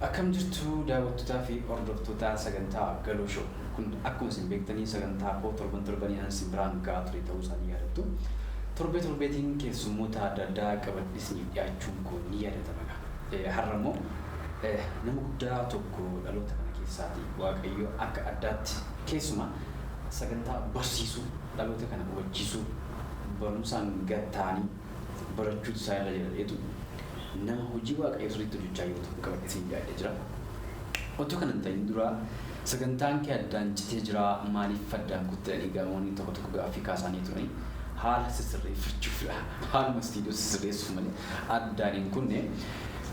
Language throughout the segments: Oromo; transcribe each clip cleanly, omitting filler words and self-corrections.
Akkam jirtu daawwattoota fi hordoftoota sagantaa Galoo Show. Kun akkuma isin beektanii sagantaa koo torbanii an simbiraan gahaa ture ta'uu isaanii yaadattu. Torbeetiin keessummoota adda addaa qabadhisanii dhiyaachuun kun ni yaadatama. Har'a immoo nama guddaa tokko dhaloota kana keessaati Waaqayyo akka addaatti keessumaa sagantaa barsiisuu dhaloota kana hubachiisuu barumsaan gattaanii barachuutu isaa irra jedheetu nama hojii Waaqayyo sirriitti hojjechaa yoo ta'u qabadhisanii dhiyaatee jira. Otoo kana hin ta'in dura sagantaan kee addaan citee jira maaliif faddaan kuttanii gamoonni tokko gaaffii kaasanii turani haala sirreeffachuudha haaluma istiidiyoo sirreessuuf malee addaan hin kunne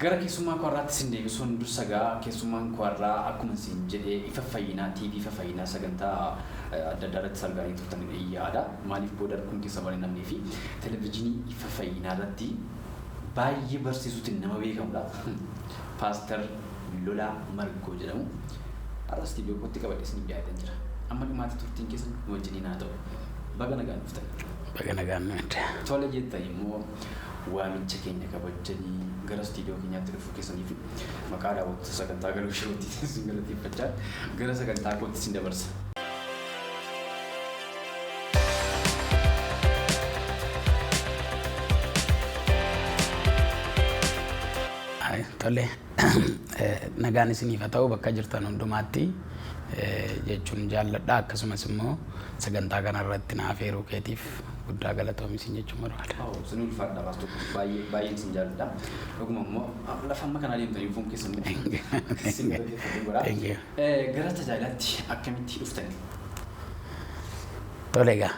gara keessummaa kwarraatti sin deebisuun dursa gaa keessummaan kwarraa akkuma isin jedhee ifa fayyinaa TV ifa fayyinaa sagantaa adda addaa irratti sargaanii turtan yaada maaliif booda kun keessa barii namnii fi televezyiinii ifa fayyinaa irratti baay'ee barsiisuutiin nama beekamudha. Paaster Lolaa Margoo jedhamu har'a istiidiyoo kootti qabadhisanii dhiyaatan jira. Amma dhumaatti turtiin keessan wajjiniin haa ta'u. Baga nagaan dhuftan. Baga nagaan nuti. Tole jettan immoo waamicha keenya kabajanii gara istiidiyoo keenyaatti dhufuu keessaniif maqaa daawwattoota sagantaa Galoo Show'tti isin galateeffachaa gara sagantaa kootti isin dabarsa. Tole nagaan isiniif haa ta'u bakka jirtan hundumaatti jechuun jaalladha akkasumas immoo sagantaa kanarratti naaf heeruu keetiif guddaa galatoomi isin jechuun barbaada. Isin ulfaadha baastu baay'een isin jaalladha. Dhuguma immoo lafa amma kanaa deemtanii fuun keessan isin galateeffatu godha. Gara tajaajilaatti akkamitti dhuftani? Tole egaa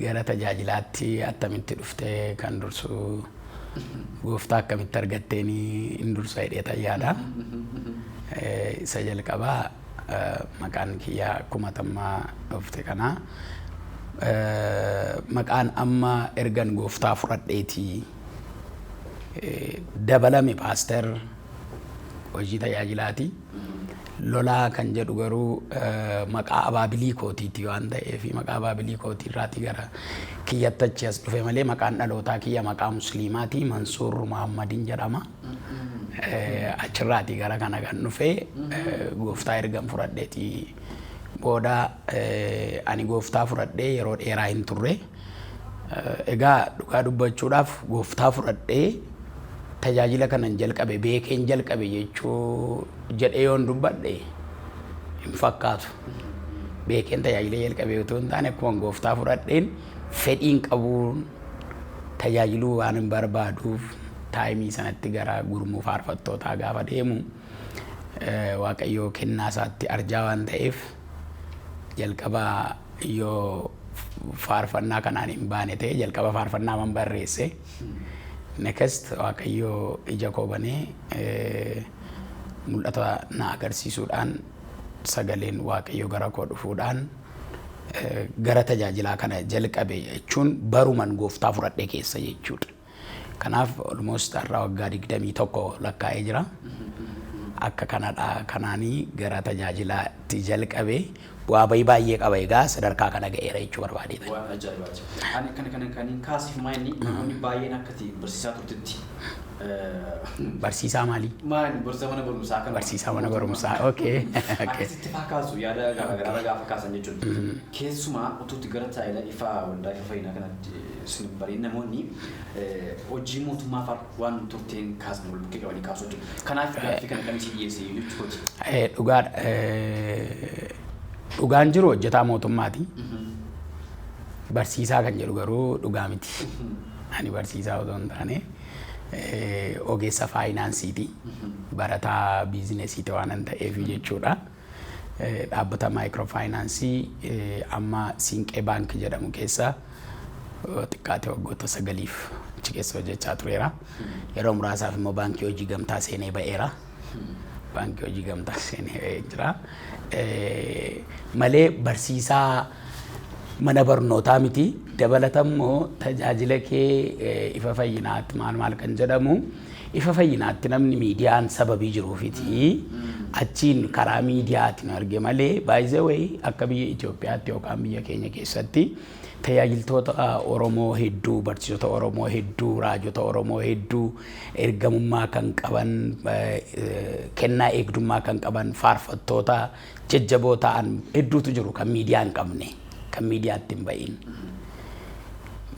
gara tajaajilaatti attamitti dhuftee kan dursu gooftaa akkamitti argatteeni hin dursa hidheeta yaada. Isa jalqabaa maqaan kiyyaa akkuma tammaa dhufte kana maqaan amma ergan gooftaa fudhadheetii dabalame paaster hojii tajaajilaati. Lolaa kan jedhu garuu maqaa abaabilii kootiiti waan ta'eef maqaa abaabilii kootii irraatii gara kiyyatti achi as dhufe malee maqaan dhalootaa kiyya maqaa musliimaati Mansuur Muhammadin jedhama. Achirraatii gara kana kan dhufe gooftaa ergan fudhadheetii booda ani gooftaa fudhadhee yeroo dheeraa hin turre. Egaa dhugaa dubbachuudhaaf gooftaa fudhadhee tajaajila kanan jalqabe beekeen jalqabe jechuu jedhee yoon dubbadhe hin fakkaatu. Beekeen tajaajila jalqabe otoo hin taane akkuma gooftaa fudhadheen fedhiin qabuun tajaajiluu waan hin barbaaduuf taayimii sanatti gara gurmuu faarfattootaa gaafa deemu Waaqayyoo kennaa isaatti arjaa waan ta'eef jalqaba yoo faarfannaa kanaan hin baane ta'e jalqaba faarfannaa man barreesse. Next Waaqayyoo ija koo banee mul'ata na agarsiisuudhaan sagaleen Waaqayyoo gara koo dhufuudhaan gara tajaajilaa kana jalqabe jechuun baruman gooftaa fudhadhee keessa jechuudha. Kanaaf almost har'a waggaa 21 lakkaa'ee jira. Akka kanadha kanaanii gara tajaajilaatti jalqabe bu'aa bayii baay'ee qaba egaa sadarkaa kana ga'eera jechuu barbaadeeta. Waan ajaa'ibaati. Ani kan kaasiif maayini namoonni baay'een akkati barsiisaa turtetti. Barsiisaa maali? Maali barsiisaa mana barumsaa kan barsiisaa mana barumsaa okay. Akkasitti fakkaasu yaada garaagaraa gaafa kaasan jechuudha. Keessumaa utuutti gara tajaajila ifaa waldaa ifa fayyinaa kanatti isin bariin namoonni hojii mootummaa fa'aa waan turteen kaasan wal bukkee qabanii kaasu jechuudha. Kanaaf gaaffii kana kan isin dhiyeesse jechuudha. Dhugaadha. Dhugaan jiru hojjetaa mootummaati. Barsiisaa kan jedhu garuu dhugaa miti. Ani barsiisaa otoo hin taane ogeessa faayinaansiiti. Barataa biizinesiiti waan ta'eef jechuudha. Dhaabbata maayikiroofaayinaansii amma Siinqee Baank jedhamu keessa xiqqaatee waggoota 9 achi keessa hojjechaa tureera. Yeroo muraasaaf immoo baankii hojii gamtaa seenee ba'eera. Baankii hojii gamtaa seenee jira. Malee barsiisaa mana barnootaa miti dabalatammoo tajaajila kee ifa fayyinaatti maal kan jedhamu ifa fayyinaatti namni miidiyaan sababii jiruufiti achiin karaa miidiyaatiin arge malee by the way akka biyya Itoophiyaatti yookaan biyya keenya keessatti tajaajiltoota Oromoo hedduu barsiisota Oromoo hedduu raajota Oromoo hedduu ergamummaa kan qaban kennaa eegdummaa kan qaban faarfattoota jajjaboo ta'an hedduutu jiru kan miidiyaa hin qabne kan miidiyaatti hin bahin.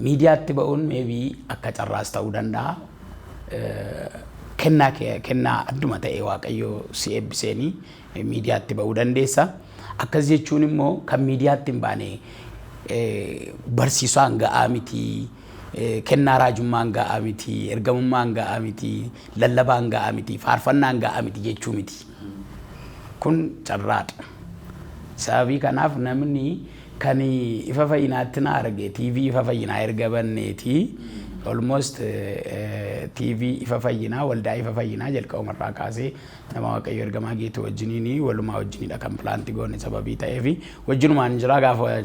Miidiyaatti ba'uun maybe akka carraas ta'uu danda'a. Kennaa adduma ta'e Waaqayyo si eebbiseenii miidiyaatti ba'uu dandeessa. Akkas jechuun immoo kan miidiyaatti hin baane barsiisaan ga'aa miti, kennaa raajummaan ga'aa miti, ergamummaan ga'aa miti, lallabaan ga'aa miti, faarfannaan ga'aa miti jechuu miti. Kun carraadha. Sababii kanaaf namni kan ifa fayyinaatti na arge TV ifa fayyinaa erga banneeti almost TV ifa fayyinaa waldaa ifa fayyinaa jalqabumarraa kaasee nama Waaqayyo ergamaa geetu wajjiniin walumaa wajjinidha kan pilaanti goone sababii ta'eef wajjinumaan jira gaafa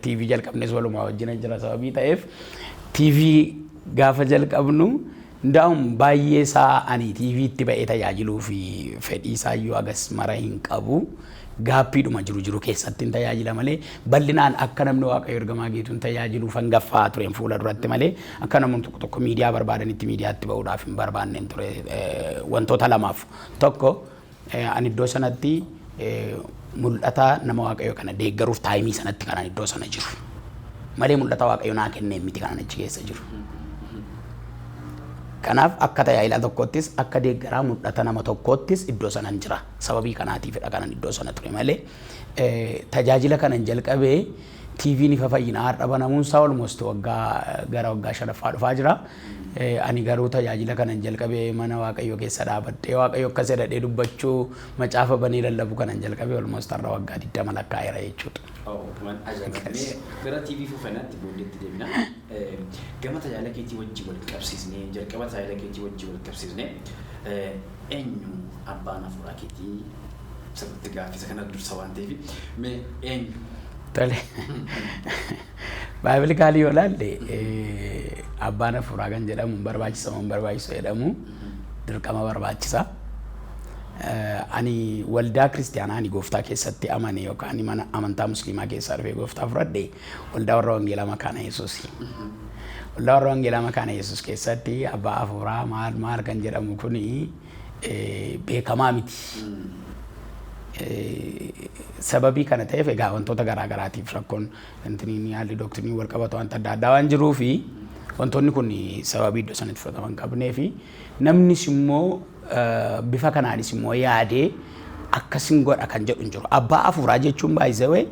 TV jalqabnes walumaa wajjina jira sababii ta'eef TV gaafa jalqabnu ndaa'um baay'ee isaa ani TV itti ba'ee tajaajiluu fi fedhii isaayyuu agas mara hin qabu. Gaappiidhuma jiru keessatti hin tajaajila malee bal'inaan akka namni Waaqayyo ergamaa geetuun tajaajiluuf hangaffaa tureen fuula duratti malee akka namni tokko miidiyaa barbaadanitti miidiyaatti ba'uudhaaf hin barbaanneen ture wantoota lamaaf tokko ani iddoo sanatti mul'ata nama Waaqayyo kana deeggaruuf taayimii sanatti kan iddoo sana jiru malee mul'ata Waaqayyo naa kenneen miti kan achi keessa jiru. Kanaaf akka tajaajila tokkottis akka deeggaraa mul'ata nama tokkottis iddoo sanan jira sababii kanaatiifidha kanan iddoo sana ture malee tajaajila kanan jalqabee TV'n ifa fayyinaa har'a banamuun isaa almost gara waggaa 5ffaa dhufaa jira. Ani garuu tajaajila kanan jalqabee mana Waaqayyo keessa dhaabadhee Waaqayyo akka sedhadhee dubbachuu macaafa banii lallabu kanan jalqabee almost har'a waggaa 20 lakkaa'eera jechuudha. Gara TV fufanaatti booddeetti deemna. Gama tajaajila keetii wajjin wal qabsiisnee jalqaba tajaajila keetii wajjin wal qabsiisnee eenyu abbaan hafuuraa keetii sirriitti gaaffisa kana dursa waan ta'eef mee eenyu? Tole Baayibilii yoo ilaalle abbaan hafuuraa kan jedhamu barbaachisa moo barbaachisu jedhamu dirqama barbaachisa. Ani waldaa kiristaanaa ani gooftaa keessatti amane yookaan mana amantaa musliimaa keessaa dhufee gooftaa fudhadhe waldaa warra wangeelaa makaana Yesuus. Waldaa warra wangeelaa makaana Yesuus keessatti abbaa hafuuraa maal kan jedhamu kuni beekamaa miti. Sababii kana ta'eef egaa wantoota garaagaraatiif rakkoon intiniin haalli doktrinii wal qabatu wanta adda addaa waan jiruu fi wantoonni kun sababii iddoo sanatti fudhataman qabnee fi namnis immoo bifa kanaanis immoo yaadee akkasin godha kan jedhu hin jiru. Abbaa hafuuraa jechuun baay'isawee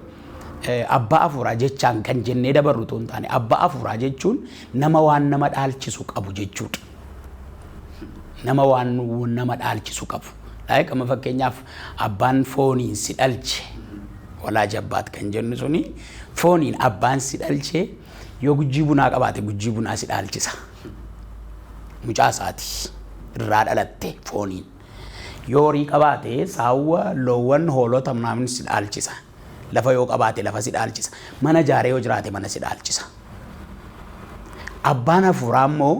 abbaa hafuuraa jechaan kan jennee dabarru ta'uu hin taane abbaa hafuuraa jechuun nama waan nama dhaalchisu qabu jechuudha. Nama waan nama dhaalchisu qabu. Akkuma fakkeenyaaf abbaan fooniin si dhalche walaa jabbaat kan jennu suni fooniin abbaan si dhalche yoo gujjii bunaa qabaate gujjii bunaa si dhaalchisa. Mucaa isaati irraa dhalatte fooniin. Yoo horii qabaate saawwa loowwan hoolota namni si dhaalchisa. Lafa yoo qabaate lafa si dhaalchisa. Mana ijaaree yoo jiraate mana si dhaalchisa. Abbaan hafuuraa immoo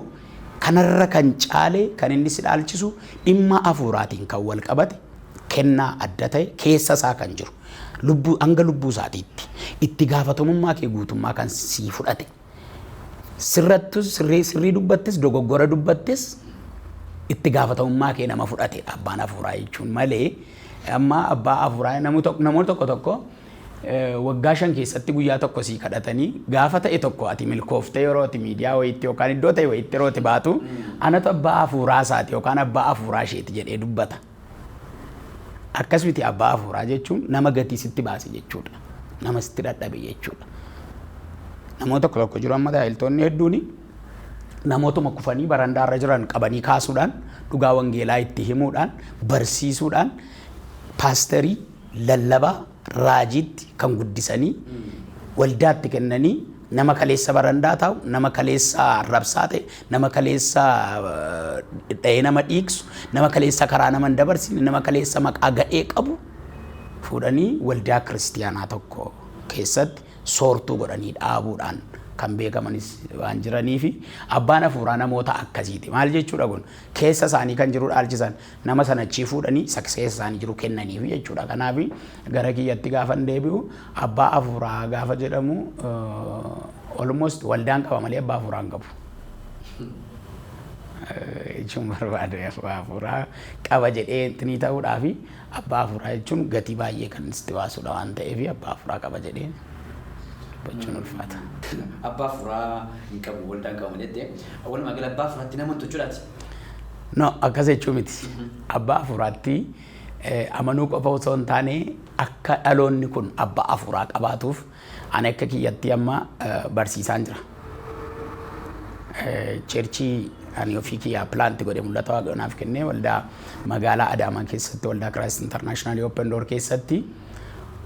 kanarra kan caale kan inni si dhaalchisu dhimma hafuuraatiin kan wal qabate kennaa adda ta'e keessa isaa kan jiru hanga lubbuu isaatiitti itti gaafatamummaa kee guutummaa kan sii fudhate sirrattus sirrii dubbattis dogoggora dubbattis itti gaafatamummaa kee nama fudhate abbaan hafuuraa jechuun malee amma abbaa hafuuraa namoonni tokko waggaa 5 keessatti guyyaa tokko sii kadhatanii gaafa ta'e tokko ati milkooftee yeroo ati miidiyaa wayitti yookaan iddoo ta'e wayitti yeroo ati baatu anatu abbaa hafuuraa isaati yookaan abbaa hafuuraa isheeti jedhee dubbata. Akkasumatti abbaa hafuuraa jechuun nama gatii sitti baase jechuudha. Nama sitti dadhabe jechuudha. Namoota tokko jiru amma tajaajiltoonni hedduun namootuma kufanii barandaarra jiran qabanii kaasuudhaan dhugaa wangeelaa itti himuudhaan barsiisuudhaan paasterii lallabaa raajiitti kan guddisanii waldaatti kennanii nama kaleessa barandaa ta'u nama kaleessa arrabsaa ta'e nama kaleessa dha'ee nama dhiiksu nama kaleessa karaa nama hin dabarsine nama kaleessa maqaa gadhee qabu fuudhanii waldaa kiristaanaa tokko keessatti soortuu godhanii dhaabuudhaan kan beekamanis waan jiranii fi abbaan hafuuraa namoota akkasiiti. Maal jechuudha kun keessa isaanii kan jiru dhaalchisan nama sana achii fuudhanii sakseessa isaanii jiru kennaniif jechuudha. Kanaaf gara kiyyatti gaafa deebi'u abbaa hafuuraa gaafa jedhamu almost waldaan qaba malee abbaa hafuuraa hin qabu. Jechuun barbaade abbaa hafuuraa qaba jedhee itti ta'uudhaa fi abbaa hafuuraa jechuun gatii baay'ee kan itti baasudha waan ta'eef abbaa hafuuraa qaba jedhee bachuun ulfaata. Abbaa hafuuraa hin qabu waldaan qaba malee ta'e walumaa gala abbaa hafuuraatti nama jechuudhaati. No akkas jechuu miti. Abbaa hafuuraatti amanuu qofa osoo hin taane akka dhaloonni kun abbaa hafuuraa qabaatuuf ani akka kiyyatti amma barsiisaan jira. Cheerchii ani ofii kiyyaa pilaanti godhee mul'ata waaqayyoon kennee waldaa magaalaa Adaamaa keessatti waldaa Christ International Open Door keessatti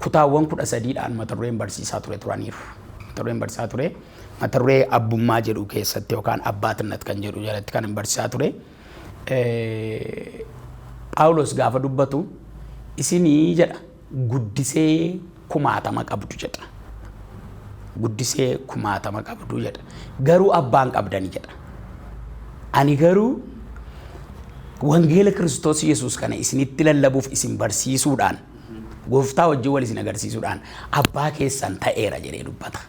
kutaawwan 13dhaan mata dureen barsiisaa ture turaniiru. Mata dureen barsiisaa ture mata duree abbummaa jedhu keessatti yookaan abbaatinnet kan jedhu jalatti kan barsiisaa ture. Phaawulos gaafa dubbatu isinii jedha guddisee 1000 qabdu jedha. Guddisee 1000 qabdu jedha. Garuu abbaan qabdani jedha. Ani garuu wangeela Kiristoos Yesuus kana isinitti lallabuuf isin barsiisuudhaan gooftaa wajjin wal isin agarsiisuudhaan abbaa keessan ta'eera jedhee dubbata.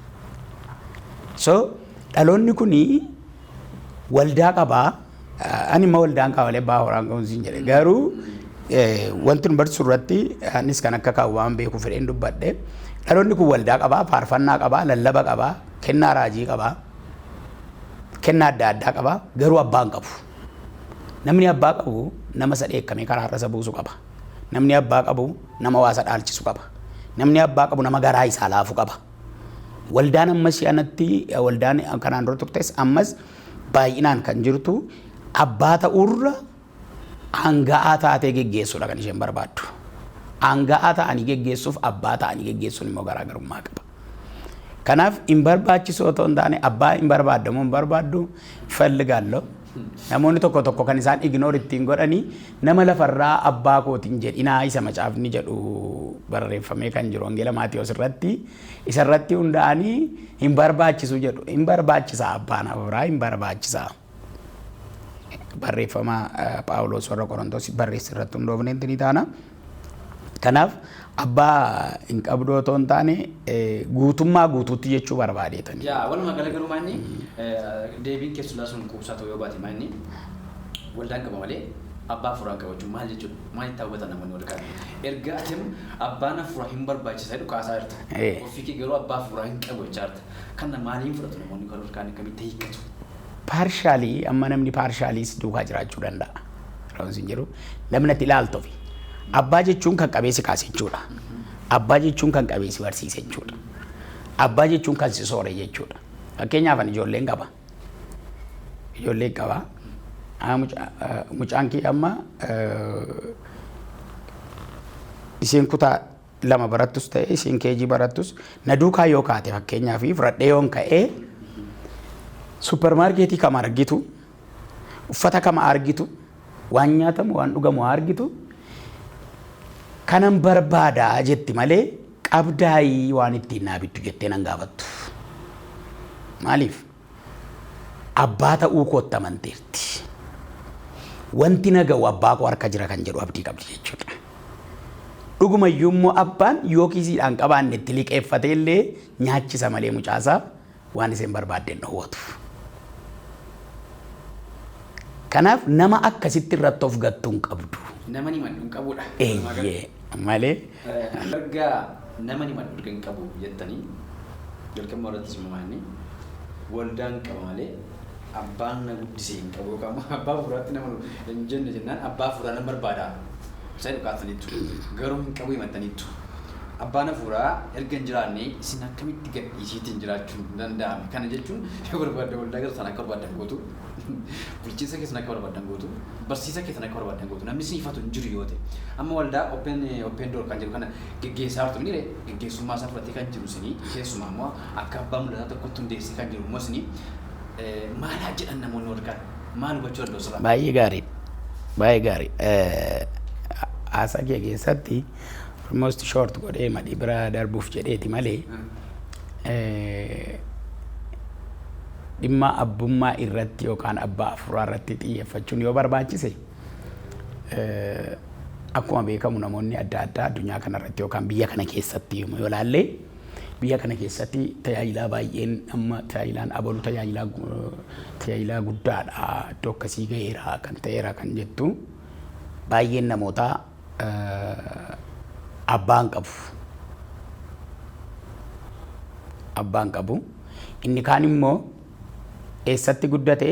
So dhaloonni kuni waldaa qabaa ani ma waldaan qaba malee abbaa hafuuraa qabu siin jedhe garuu wanti nu barsiisu irratti anis kan akka kaawwaan beeku fedheen dubbadhe dhaloonni kun waldaa qabaa faarfannaa qabaa lallaba qabaa kennaa raajii qabaa kennaa adda addaa qabaa garuu abbaa hin qabu. Namni abbaa qabu nama isa dheekkamee karaa irra isa buusu qaba. Namni abbaa qabu nama waasa dhaalchisu qaba. Namni abbaa qabu nama garaa isaa laafu qaba. Waldaan ammas anatti waldaan kanaan dura turtes ammas baay'inaan kan jirtu abbaa ta'urra hanga'aa taatee geggeessuudha kan isheen barbaaddu. Hanga'aa ta'anii geggeessuuf abbaa ta'anii geggeessuun immoo garaagarummaa qaba. Kanaaf hin barbaachisu otoo hin taane abbaa hin barbaadamu hin barbaaddu falligaallo. Namoonni tokko tokko kan isaan ignore ittiin godhanii nama lafarraa abbaa kootiin jedhinaa isa macaafni jedhu barreeffamee kan jiru wangeela Maatiyos irratti isarratti hundaa'anii hin barbaachisu jedhu. Hin barbaachisa abbaan hafuuraa hin barbaachisa. Barreeffama Phaawulos warra Qorontos barreesse irratti hundoofnee ni taana. Kanaaf abbaa hin qabdu otoo hin taane guutummaa guutuutti jechuu barbaadeetani. Yaa walumaa gala garuu maanni deebiin keessumaa sun quubsaa ta'uu yoo baate maanni waldaan qaba malee abbaa hafuuraa qabachuun maal jechuudha? Maalitti hawwata namoonni wal qaban? Erga atim abbaan hafuuraa hin barbaachisa jedhu kaasaa jirta. Ofii kee garuu abbaa hafuuraa hin qabu jechaa jirta. Kana maaliin fudhatu namoonni kan wal kaan akkamitti hiikkatu? Paarshaalii amma namni paarshaaliis duukaa jiraachuu danda'a. Raawwansiin jedhu namni itti ilaaltuuf. Abbaa jechuun kan qabeessi kaase jechuudha. Abbaa jechuun kan qabeessi barsiise jechuudha. Abbaa jechuun kan si soore jechuudha. Fakkeenyaaf ani ijoolleen qaba. Ijoolleen qaba. Mucaan kee amma isheen kutaa 2 barattus ta'e isheen keejii barattus na duukaa yoo kaate fakkeenyaaf fudhadhee yoon ka'ee supermarkeetii kam argitu uffata kam argitu waan nyaatamu waan dhugamu argitu kanan barbaadaa jetti malee qabdaayii waan ittiin naa bittu jettee nan gaafattu. Maaliif? Abbaa ta'uu kootti amanteerti. Wanti naga'u abbaa koo harka jira kan jedhu abdii qabdi jechuudha. Dhugumayyuu immoo abbaan yoo kiisiidhaan qabaanne itti liqeeffatee illee nyaachisa malee mucaasaa waan isheen barbaaddeen dhoowwatu. Kanaaf nama akkasitti irratti of gattuu hin qabdu. Nama ni maddu hin qabudha. Eeyyee malee. Ergaa nama ni maddu hin qabu jettanii jalqaba irrattis maanni waldaan qaba malee abbaan na guddisee hin qabu yookaan abbaa hafuuraatti nama hin jenne jennaan abbaa hafuuraa nama barbaada. Isaan dhugaataniitu garuu hin qabu himataniitu. Abbaan hafuuraa erga hin jiraanne isin akkamitti gadhiisiitiin jiraachuun danda'ame. Kana jechuun yoo barbaadde waldaa gara sana akka barbaadan gootu bulchiinsa keessan akka barbaadan gootu barsiisa keessan akka barbaadan gootu namni isin ifatu hin jiru yoo ta'e. Amma waldaa open door kan jedhu kana geggeessaa jirtu ni geggeessummaa isaa fudhatee kan jiru isinii keessumaa immoo akka abbaa mul'ataa tokkotti hundeessee kan jiru immoo isinii maal jedhan namoonni walqaan maal hubachuu danda'u sirraa? Baay'ee gaarii. Baay'ee gaarii. Haasaa kee keessatti almost short godhee madii bira darbuuf jedheeti malee dhimma abbummaa irratti yookaan abbaa afuuraa irratti xiyyeeffachuun yoo barbaachise akkuma beekamu namoonni adda addaa addunyaa kanarratti yookaan biyya kana keessatti yoo ilaalle biyya kana keessatti tajaajila baay'een amma tajaajilaan abalu tajaajila guddaadha iddoo akkasii gaheera kan ta'eera kan jettu baay'een namoota abbaan qabu inni kaan immoo eessatti guddate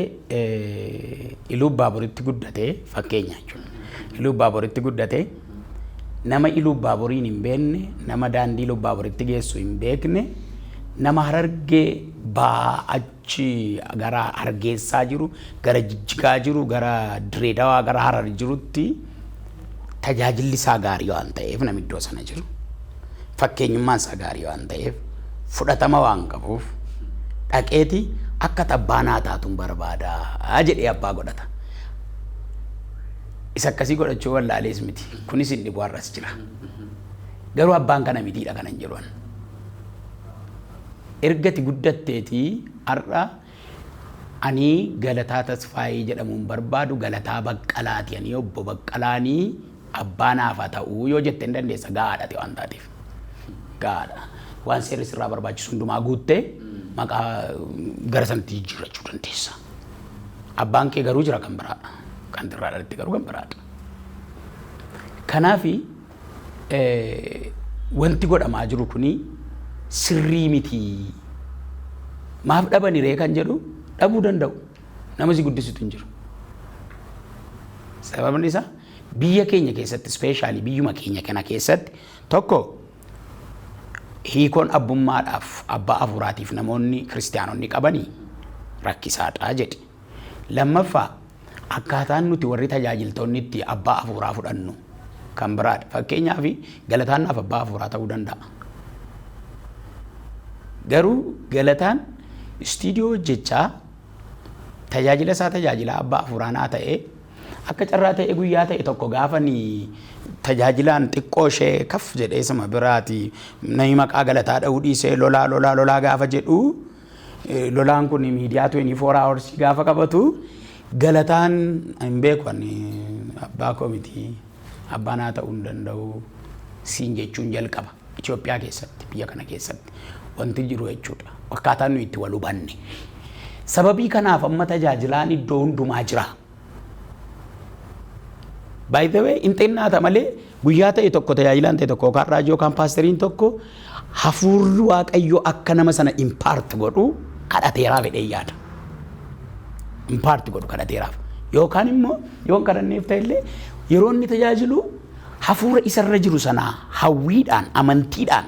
Iluu Baaburitti guddate fakkeenya jechuudha. Iluu Baaburitti guddate nama Iluu Baaburiin hin beekne nama daandii Iluu Baaburitti geessu hin beekne nama Harargee ba'aa achi gara Hargeessaa jiru gara Jijjigaa jiru gara Direedawaa gara Harar jirutti tajaajilli isaa gaarii waan ta'eef namni iddoo sana jiru fakkeenyummaan isaa gaarii waan ta'eef fudhatama waan qabuuf dhaqeeti akka tabbaanaa taatuun barbaada jedhee abbaa godhata. Isa akkasii godhachuu wallaalees miti kunis inni bu'arras jira. Garuu abbaan kana mitiidha kanan jedhuun. Ergati guddatteetii har'a ani Galataa Tasfaayee jedhamuun barbaadu Galataa Baqqalaati ani obbo Baqqalaanii abbaa naaf haa ta'uu yoo jette hin dandeessa gaadha ta'e waan taateef. Gaadha. Waan seerri sirraa barbaachisu hundumaa guuttee maqaa gara sanatti jijjiirrachuu dandeessa. Abbaan kee garuu jira kan biraadha. Kan dirraa dhalatti garuu kan biraadha. Kanaafi wanti godhamaa jiru kuni sirrii miti. Maaf dhabani ree kan jedhu dhabuu danda'u. Nama si guddisitu hin jiru. Sababni isaa biyya keenya keessatti ispeeshaalii biyyuma keenya kana keessatti tokko hiikoon abbummaadhaaf abbaa afuuraatiif namoonni kiristaanonni qabanii rakkisaadha jedhe. Lammaffaa akkaataan nuti warri tajaajiltoonni itti abbaa afuuraa fudhannu kan biraadha. Fakkeenyaaf Galataan naaf abbaa afuuraa ta'uu danda'a. Garuu Galataan istiidiyoo hojjechaa tajaajila isaa tajaajila abbaa afuuraa naa ta'ee akka carraa ta'e guyyaa ta'e tokko gaafanii tajaajilaan xiqqoo ishee kaf jedhee sama biraati namni maqaa Galataa dha'uu dhiisee lolaa gaafa jedhu lolaan kun miidiyaa 24 hours gaafa qabatu Galataan hin beekan abbaa komitii abbaa naa ta'uu hin danda'u siin jechuun jalqaba Itoophiyaa keessatti biyya kana keessatti wanti jiru jechuudha. Akkaataan nuyi itti wal hubanne. Sababii kanaaf amma tajaajilaan iddoo hundumaa jira. By the way, intinnaata malee guyyaa ta'e tokko tajaajilaan ta'e tokko yookaan raajii yookaan paasteriin tokko hafuurri Waaqayyoo akka nama sana impaart godhu kadhateeraaf jedhee yaada. Impaart godhu kadhateeraaf. Yookaan immoo yoon kadhanneef ta'ellee yeroo inni tajaajilu hafuura isarra jiru sana hawwiidhaan amantiidhaan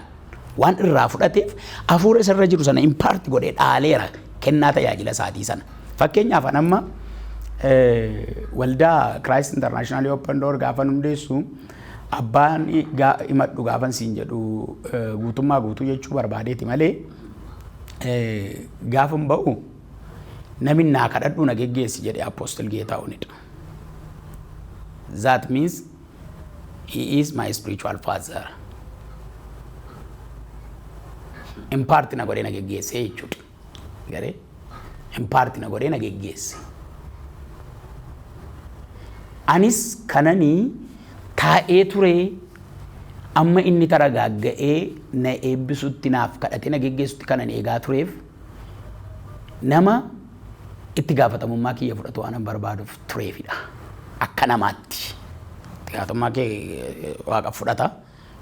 waan irraa fudhateef hafuura isarra jiru sana impaart godhee dhaaleera kennaa tajaajila isaatii sana. Fakkeenyaaf amma waldaa Christ International Open Door gaafa hundeessu abbaan himadhu gaafan siin jedhu guutummaa guutuu jechuu barbaadeeti malee gaafan ba'u namni naa kadhadhu na geggeessi jedhee Apostle Geetaa'uunidha. That means he is my spiritual father. Impaarti na godhee na geggeesse jechuudha. Garee impaarti na godhee na geggeesse. Anis kananii taa'ee ture amma inni taragaaga'ee na eebbisutti naaf kadhatee na geggeessutti kanan eegaa tureef nama itti gaafatamummaa kiyya fudhatu waan barbaaduuf tureefidha. Akka namaatti itti gaafatamummaa kee Waaqa fudhata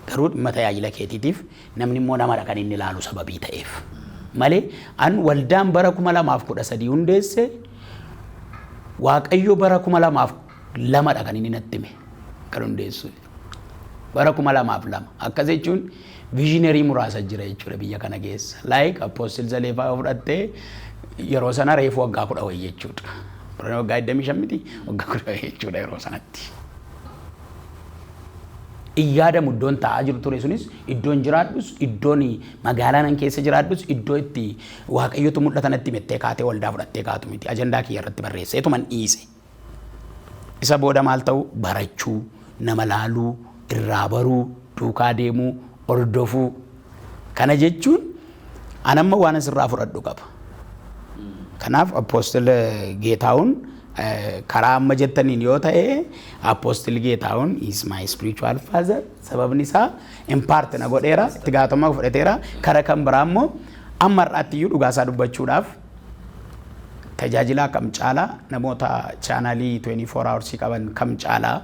garuu dhimma tajaajila keetiitiif namni immoo namadha kan inni ilaalu sababii ta'eef malee an waldaan bara 2013 hundeesse Waaqayyo bara 2002 kan inni natti hime kan hundeessu bara 2002 akkas jechuun visionary muraasa jira jechuudha biyya kana keessa like Apostle Zaleefaa fudhattee yeroo sana reefu waggaa 10 wayii jechuudha waggaa 25 miti waggaa 10 jechuudha yeroo sanatti iyyaadamu iddoon taa'aa jiru ture sunis iddoon jiraadhus iddoon magaalaa nan keessa jiraadhus iddoo itti Waaqayyotu mul'ata natti mettee kaatee waldaa fudhattee kaatu miti ajandaa kiyya irratti barreesseetu man dhiise. Isa booda maal ta'u barachuu nama laaluu irraa baruu duukaa deemuu hordofuu kana jechuun Anamma waan asirraa fudhadhu qaba. Kanaaf Apostle Geetahuun karaa amma jettaniin yoo ta'e Apostle Geetahuun is my spiritual father. Sababni isaa impart na godheera, itti gaafatamummaa fudhateera. Karaa kan biraa immoo amma har'aatti iyyuu dhugaa isaa dubbachuudhaaf tajaajilaa kam caalaa namoota chaanalii 24 hours qaban kam caalaa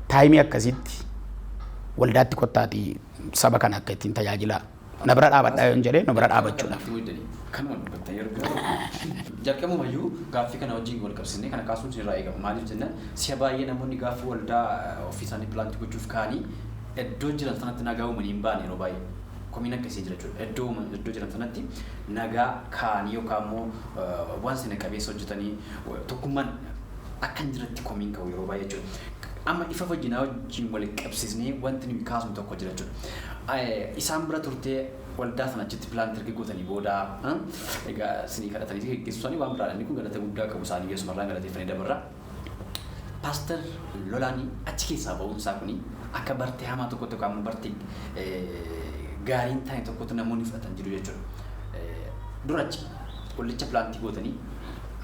taayimii akkasitti waldaatti kottaati saba kana akka ittiin tajaajilaa na bira dhaabadhaa yoo jedhee na bira dhaabachuudhaaf. Kan wal dubbattan erga jalqabumayyuu gaaffii kana wajjin wal qabsiisnee kana kaasuun isin irraa eegama. Maaliif jennaan si'a baay'ee namoonni gaaffii waldaa ofii isaanii pilaantii gochuuf ka'anii iddoo jiran sanatti nagaa uumanii hin baane yeroo baay'ee. Komiin akkasii jira jechuudha. Iddoo jiran sanatti nagaa ka'anii yookaan immoo waan sina qabeessa hojjetanii tokkummaan akka hin jiratti komiin ka'u yeroo baay'ee jechuudha. Amma ifa wajjinaa wajjin wal qabsiisnee wanti nuyi kaasnu tokko jira jechuudha. Isaan bira turtee waldaa sana achitti pilaantii erga gootanii booda egaa isinii kadhatanii geggeessanii waan biraadha. Inni kun galata guddaa qabu isaanii yesumarraan galateeffanii dabarra. Paaster Lolaanii achi keessaa ba'uunsaa kuni akka bartee hamaa tokkotti yookaan immoo bartee gaariin ta'e tokkotti namoonni fudhatan jiru jechuudha. Durachi waldicha pilaantii gootanii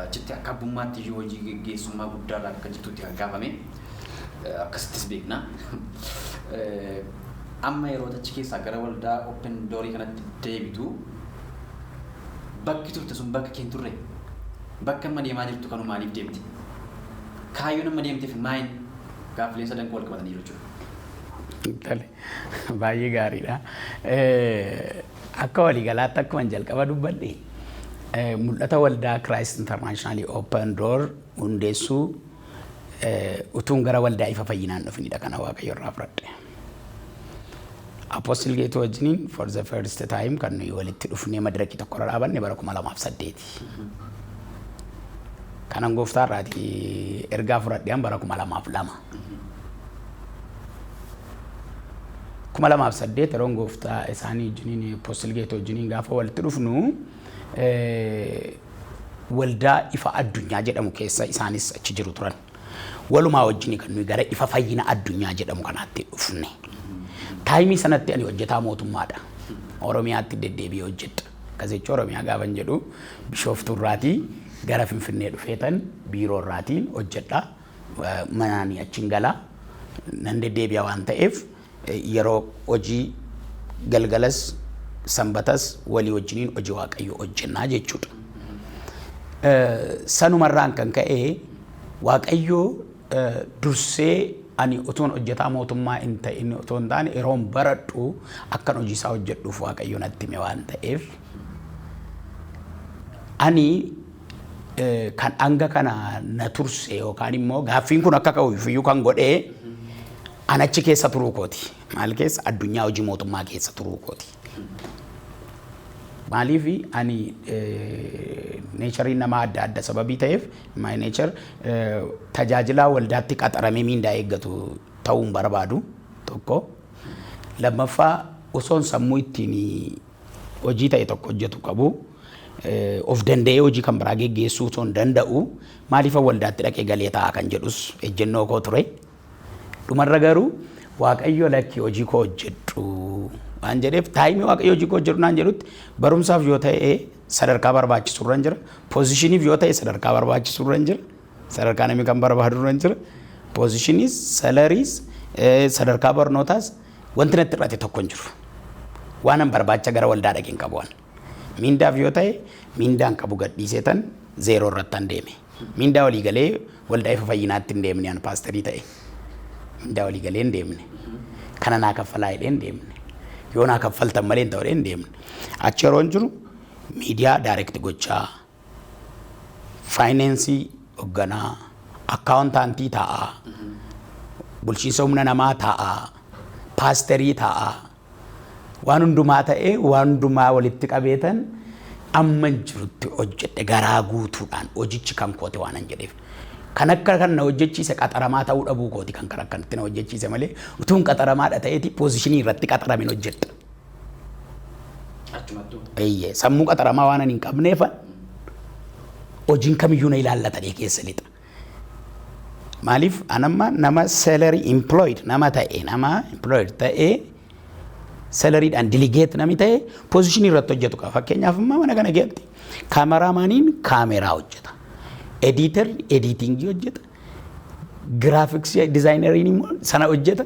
achitti akka abbummaatti iyyuu hojii geggeessummaa guddaarraa akka jirtutti kan kaafame akkasittis beekna. Amma yeroo achi keessaa gara waldaa open doorii kanatti deebitu bakki turte sun bakka keen turre bakka amma deemaa jirtu kanu maaliif deemti? Kaayyoon amma deemteef maayin gaaffilee sadan wal qabatanii jiru jechuudha. Baay'ee gaariidha. Akka waliigalaatti akkuma jalqaba dubbadhe mul'ata waldaa Christ International Open Door hundeessuu utuun gara waldaa ifa fayyinaan dhufinidha kana Waaqayyo irraa fudhadhe. Apostle Geetu wajjiniin for the first time kan nuyi walitti dhufnee madirakii tokko irra dhaabanne bara 2008. Kanan gooftaa irraati ergaa fudhadheen bara 2002. 2008 yeroo gooftaa isaanii wajjiniin Apostle Geetu wajjiniin gaafa walitti dhufnu waldaa ifa addunyaa jedhamu keessa isaanis achi jiru turan. Walumaa wajjinii kan nuyi gara ifa fayyina addunyaa jedhamu kanaatti dhufne. Taayimii sanatti ani hojjetaa mootummaadha. Oromiyaatti deddeebi'ee hojjedha. Akkasitti Oromiyaa gaafan jedhu Bishooftuu irraatii gara Finfinnee dhufeetan biiroo irraatiin hojjedha. Manaanii achiin galaa nan deddeebi'a waan ta'eef yeroo hojii galgalas sanbatas walii wajjiniin hojii Waaqayyoo hojjennaa jechuudha. Sanumarraan kan ka'e Waaqayyoo dursee ani utuun hojjetaa mootummaa hin ta'in utuu hin taane yeroon baradhu akkan hojii isaa hojjedhuuf Waaqayyo natti hime waan ta'eef ani kan hanga kana na turse yookaan immoo gaaffiin kun akka ka'uuf iyyuu kan godhee ani achi keessa turuu kooti. Maal keessa? Addunyaa hojii mootummaa keessa turuu kooti. Maaliif ani neechariin nama adda adda sababii ta'eef my nature tajaajilaa waldaatti qaxaramee miindaa eeggatu ta'uun barbaadu tokko. Lammaffaa osoon sammuu ittiin hojii ta'e tokko hojjetu qabu of danda'ee hojii kan biraa geggeessuu osoo hin danda'u maaliif waldaatti dhaqee galee ta'a kan jedhus ejjennoo koo ture. Dhumarra garuu Waaqayyo lakki hojii koo hojjedhu waan jedheef taayimii Waaqayyo hojii koo hojjedhu naan jedhutti barumsaaf yoo ta'e sadarkaa barbaachisu irra jira. Poozishiniif yoo ta'e sadarkaa barbaachisu irra jira. Sadarkaa namni kan barbaadu irra jira. Poozishiniis, salariis, sadarkaa barnootaas wanti natti irratti tokko hin jiru. Waan an barbaacha gara waldaa dhaqeen qabu waan. Miindaaf yoo ta'e miindaan qabu gadhiiseetan zeeroo irratti an deeme. Miindaa walii galee waldaa ifa fayyinaatti hin deemne an paasterii ta'e. Miindaa walii galee hin deemne. Kana naa kaffalaa hidhee hin deemne. Yoo naa kaffaltan malee hin ta'u hin deemne. Achi yeroo hin jiru miidiyaa daayirekti gochaa, faayinaansii hoogganaa, akkaawuntaantii taa'aa, bulchiinsa humna namaa taa'aa, paasterii taa'aa, waan hundumaa ta'ee waan hundumaa walitti qabeetan amma jirutti hojjedhe garaa guutuudhaan hojichi kan koote waan hin jedheef. Kan akka kan na hojjechiise qaxaramaa ta'uu dhabuu kooti kan akkanatti na hojjechiise malee utuun qaxaramaadha ta'eeti poozishinii irratti qaxaramin hojjedha. Eeyyee sammuu qaxaramaa waan hin qabneefan hojiin kamiyyuu na ilaallatanii keessa lixa. Maaliif anamma nama salary employed nama ta'e nama employed ta'ee salariidhaan diligeet namni ta'e poozishinii irratti hojjetu qaba. Fakkeenyaaf immoo mana kana keessatti kaameraamaaniin kaameraa hojjeta. Ediitarri ediitingii hojjeta. Giraafiksii dizaayinariin immoo sana hojjeta.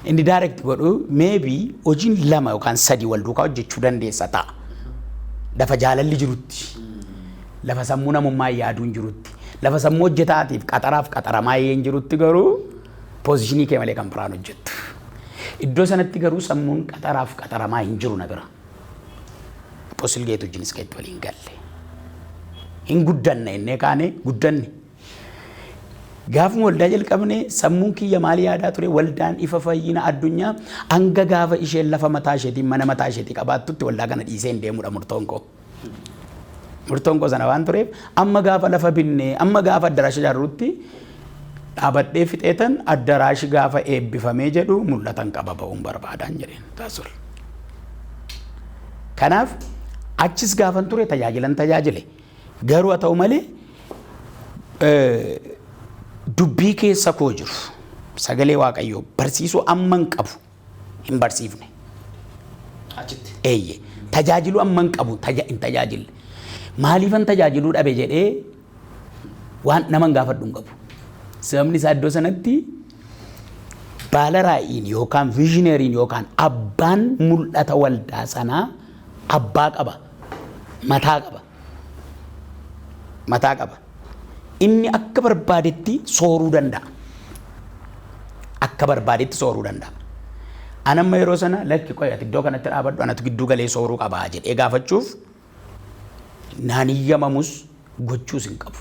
Inni direct godhu maybe hojiin 2 yookaan 3 wal duukaa hojjechuu dandeessa ta'a. Lafa jaalalli jirutti. Lafa sammuu namummaa yaaduun jirutti. Lafa sammuu hojjetaatiif qaxaraaf qaxaramaa hin jirutti garuu poozishinii kee malee kan biraan hojjettu. Iddoo sanatti garuu sammuun qaxaraaf qaxaramaa hin jiru na bira. Apostle Geet wajjinis kan itti waliin galle. Hin guddanne innee kaane guddanne. Gaafuma waldaa jalqabne sammuun kiyya maal yaadaa ture waldaan ifa fayyina addunyaa hanga gaafa isheen lafa mataa isheetiin mana mataa isheetii qabaattutti waldaa kana dhiisee hin deemudha murtoon koo. Murtoon koo sana waan tureef amma gaafa lafa binnee amma gaafa addaraasha ijaarrutti dhaabadhee fixeetan addaraashi gaafa eebbifamee jedhu mul'atan qaba ba'uun barbaadaan jedheen taasul. Kanaaf achis gaafan ture tajaajilan tajaajile garuu haa ta'u malee dubbii keessa koo jiru sagalee waaqayyoo barsiisuu amman qabu hin barsiifne. Achitti. Eeyye tajaajilu amman qabu hin tajaajille. Maaliifan tajaajiluu dhabe jedhee waan naman gaafadhu hin qabu. Sababni isaa iddoo sanatti baala raa'iin yookaan viizhineriin yookaan abbaan mul'ata waldaa sanaa abbaa qaba. Mataa qaba. Mataa qaba. Inni akka barbaadetti sooruu danda'a. Akka barbaadetti sooruu danda'a. Anamma yeroo sana lakki qoyati iddoo kanatti dhaabadhu anatu gidduu galee sooruu qabaa jedhee gaafachuuf naan iyyamamus gochuus hin qabu.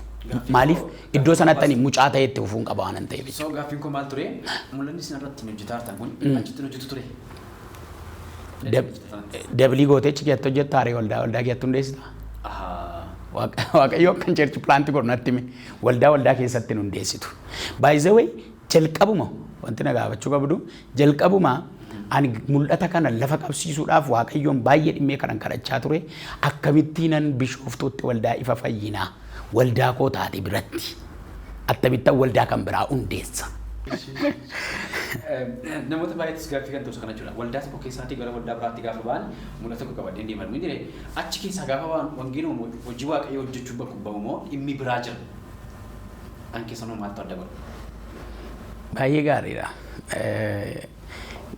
Maaliif iddoo sanatti ani mucaa ta'etti ufuun qaba waan ta'eef. So gaaffiin koo maal ture? Mul'anni isin irratti hojjetaa jirtan kun achitti hojjetu ture. Dabalii gooteechi keetti hojjetta haree waldaa keetti hundeessita. Waaqayyo kan church plant godhu natti hime waldaa keessatti nu hundeessitu. By the way jalqabuma wanti na gaafachuu qabdu jalqabuma ani mul'ata kana lafa qabsiisuudhaaf waaqayyoon baay'ee dhimmee kanan kadhachaa ture akkamittiinan bishooftuutti waldaa ifa fayyinaa waldaa koo taate biratti akkamittan waldaa kan biraa hundeessa. Namoota baay'eetis gaaffii kan ta'u kana jechuudha. Waldaa tokko keessaatii gara waldaa biraatti gaafa ba'an mul'ata tokko qabadhee deeman. Inni achi keessaa gaafa ba'an wangeela hojii waaqayyoo hojjechuu bakka ba'umoo dhimmi biraa jira. An keessanuu maaltu adda godha? Baay'ee gaariidha.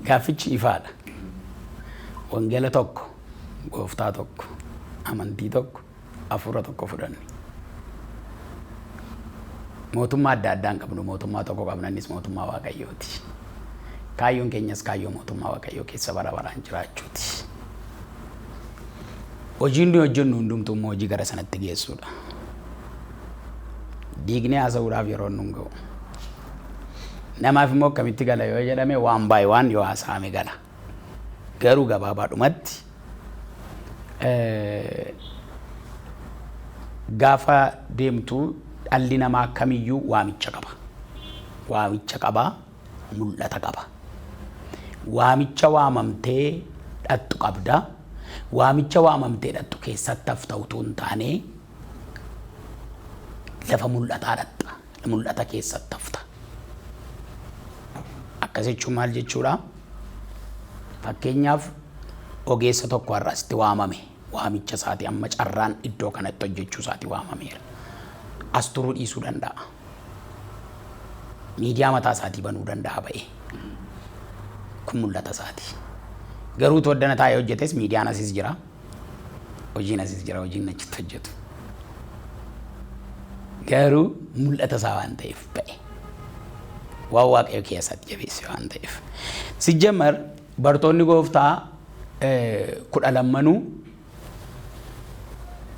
Gaaffichi ifaadha. Wangeela tokko, gooftaa tokko, amantii tokko, hafuura tokko fudhanne. Mootummaa adda addaan qabnu mootummaa tokko qabnannis mootummaa waaqayyooti. Kaayyoon keenyas kaayyoo mootummaa waaqayyoo keessa bara baraan jiraachuuti. Hojiin nuyi hojjennu hundumtuu immoo hojii gara sanatti geessuudha. Diignee haasa'uudhaaf yeroo nu hin ga'u. Namaaf immoo akkamitti gala yoo jedhame waan baay'ee waan yoo haasa'ame gala. Garuu gabaabaadhumatti gaafa deemtuu dhalli namaa kamiyyuu waamicha qaba. Waamicha qaba, mul'ata qaba. Waamicha waamamtee dhattu qabda. Waamicha waamamtee dhattu keessatti hafta'utu hin taane lafa mul'ataa dhatta. Mul'ata keessatti hafta. Akkas jechuun maal jechuudha? Fakkeenyaaf ogeessa tokko har'asitti waamame. Waamicha isaatii amma carraan iddoo kanatti hojjechuu isaatii waamameera. As turuu dhiisuu danda'a. Miidiyaa mataa isaatii banuu danda'a ba'ee. Kun mul'ata isaatii. Garuu to'addana taa'ee hojjetes miidiyaan asis jira. Hojiin asis jira, hojiin achitti hojjetu. Garuu mul'ata isaa waan ta'eef ba'e. Waan waaqayyo keessatti jabeesse waan ta'eef. Sijjammar bartoonni gooftaa 12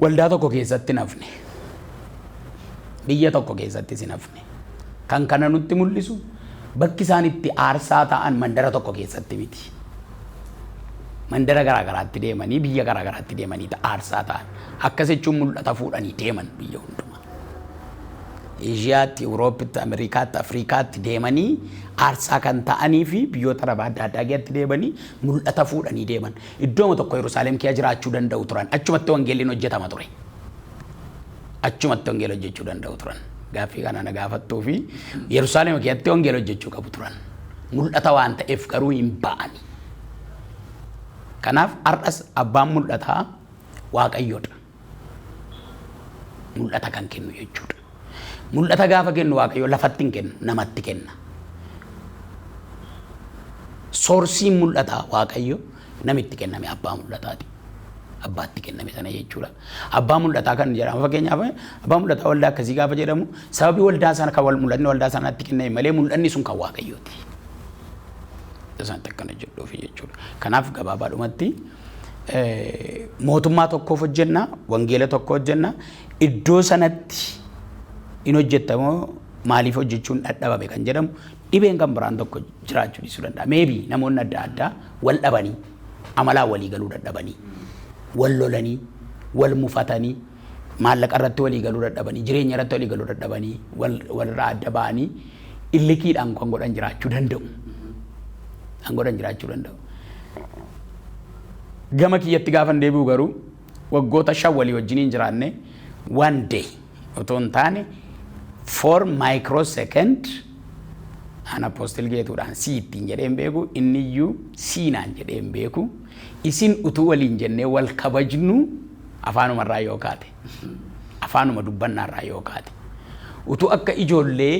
waldaa tokko keessatti nafne. Biyya tokko keessatti si nafne. Kan kana nutti mul'isu bakki isaan itti aarsaa ta'an mandara tokko keessatti miti. Mandara garaagaraatti deemanii biyya garaagaraatti deemanii aarsaa ta'an. Akkas jechuun mul'ata fuudhanii deeman biyya hundumaa. Eeshiyaatti, Awuroopitti, Ameerikaatti, Afriikaatti deemanii aarsaa kan ta'anii fi biyyoota arabaa adda addaa keessatti deemanii mul'ata fuudhanii deeman. Iddooma tokko Yerusaalem keessa jiraachuu danda'u turan. Achumatti wangeelliin hojjetama ture. Achumatti wangeela hojjechuu danda'u turan. Gaaffii kana na gaafattuu fi Yerusaalem keessatti wangeela hojjechuu qabu turan. Mul'ata waan ta'eef garuu hin ba'ani. Kanaaf har'as abbaan mul'ataa waaqayyoodha. Mul'ata kan kennu jechuudha. Mul'ata gaafa kennu waaqayyo lafatti hin kennu namatti kenna. Soorsiin mul'ataa waaqayyo namitti kenname abbaa mul'ataati. Abbaatti kenname sana jechuudha. Abbaa mul'ataa kan jedhamu fakkeenyaaf abbaa mul'ataa waldaa akkasii gaafa jedhamu sababii waldaa sana kan mul'anni waldaa sanatti kenname malee mul'anni sun kan waaqayyooti. Isaan akkana jedhuuf jechuudha. Kanaaf gabaabaadhumatti mootummaa tokkoof hojjenna, wangeela tokko hojjenna, iddoo sanatti in hojjettamoo maaliif hojjechuun dadhabame kan jedhamu dhibeen kan biraan tokko jiraachuu dhiisuu danda'a. Maybe namoonni adda addaa wal dhabanii amalaa walii galuu dadhabanii wal lolanii wal mufatanii maallaqa irratti walii galuu dadhabanii jireenya irratti walii galuu dadhabanii walirraa adda ba'anii illikiidhaan kan godhan jiraachuu danda'u. Kan godhan jiraachuu danda'u. Gama kiyyatti gaafan deebi'u garuu waggoota 5 walii wajjiniin jiraanne one day otoo hin taane 4 microsecond ana apostil geetuudhaan si ittiin jedheen beeku inni iyyuu siinaan jedheen beeku isin utuu waliin jennee wal kabajnu afaanumarraa yoo kaate afaanuma dubbannaarraa yoo kaate utuu akka ijoollee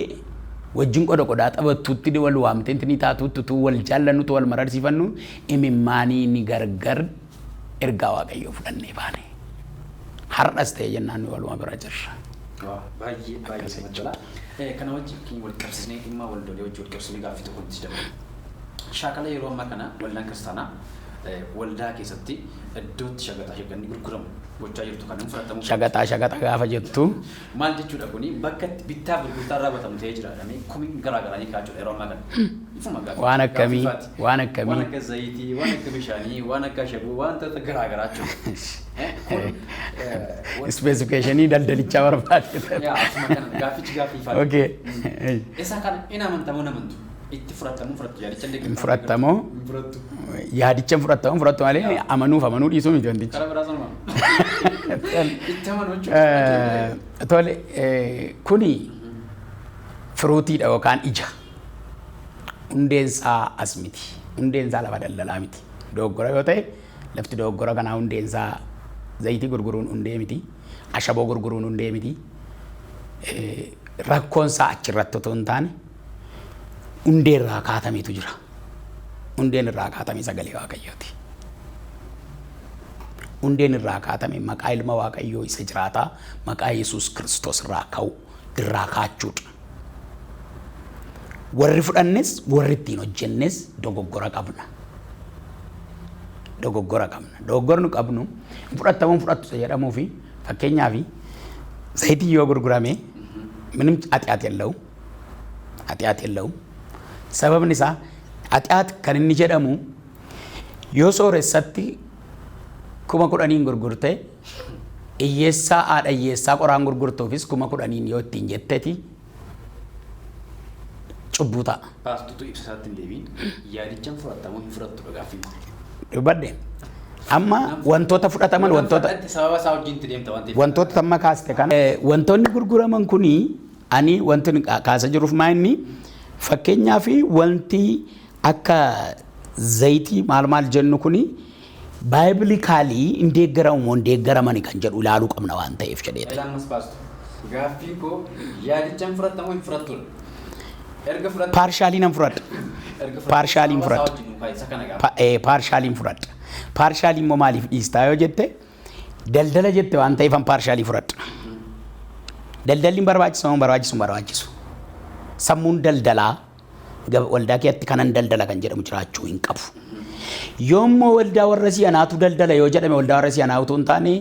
wajjin qodaa taphattuutti wal waamteenti ni taatuutti utuu wal jaallannutu wal mararsiifannu imimmaanii ni gargar ergaa waaqayyoo fudhannee baane har'as ta'e jennaan nu waluma bira jirra. Baay'ee majjala. Kana wajjin wal qabsiisnee dhimma waldolee wajjin wal qabsiisnee gaaffii tokkotti dabala. Shaakala yeroo ammaa kana waldaan kiristaanaa waldaa keessatti iddootti shagaxaa gurguramu gochaa jirtu kan fudhatamu. Shagaxaa gaafa jettu. Maal jechuudha kuni bakka bittaa gurgurtaa raawwatamu ta'ee jira jedhamee komiin garaagaraanii kaa'achuudha yeroo ammaa kana. Waan akkamii waan akka zayitii waan akka bishaanii waan akka shaboo wantoota garaagaraa jechuudha. Specificationii daldalichaa barbaade. Akkuma kana gaaffii faana. Okay. Isa kana in amantamoo namantu. Itti fudhatamu yaadicha illee hin fudhatamoo yaadicha fudhatamu fudhatu malee amanuu dhiisuu miti wantichi. Karaa biraa sanuma. Itti amanuu jechuudha. Tole kuni firuutiidha yookaan ija. Hundeensaa as miti. Hundeensaa lafa daldalaa miti. Dogoggora yoo ta'e lafti dogoggora kanaa hundeensaa zayitii gurguruun hundee miti. Ashaboo gurguruun hundee miti. Rakkoonsaa achirratti otoo hin taane hundee irraa kaatametu jira. Hundeen irraa kaatame sagalee waaqayyooti. Hundeen irraa kaatame maqaa ilma waaqayyoo isa jiraataa maqaa Yesuus Kiristoos irraa ka'u irraa kaachuudha. Warri fudhannes warri ittiin hojjennes dogoggora qabna. Dogoggora qabna. Dogoggorni qabnu fudhatamuun fudhattu jedhamuu fi fakkeenyaaf zayitii yoo gurgurame ምንም ኃጢአት የለውም sababni isaa ኃጢአት kan inni jedhamu yoo sooressatti 10,000 gurgurte hiyyeessaa haadha hiyyeessaa qoraan gurgurtuufis 10,000 yoo ittiin jetteeti cubbuu ta'a. Paastutu ibsaatti hin deebiin yaadichaan fudhatamu hin fudhattu dhugaafi. Dubbadde amma wantoota fudhataman wantoota sababa isaa wajjin itti deemta waan ta'eef wantoota tamma kaaste kana wantoonni gurguraman kuni ani wantoonni kaasa jiruuf maa inni fakkeenyaa fi wanti akka zayitii maal jennu kuni baayibilikaalii indeeggaramu indeeggaramani kan jedhu ilaaluu qabna waan ta'eef jedhee ta'e. Ilaamas paastu gaaffii koo yaadichaan fudhatamu hin fudhattu. Erga fudhattu Partially nan fudhadha. Partially fudhadha. Partially fudhadha. Partially immoo maaliif dhiistaa yoo jette daldala jette waan ta'eef an partially fudhadha. Daldalli barbaachisu. Sammuun daldalaa waldaa keessatti kanan daldala kan jedhamu jiraachuu hin qabu. Yoommoo waldaa warra si'anaatu daldala yoo jedhame waldaa warra si'anaa utuu hin taane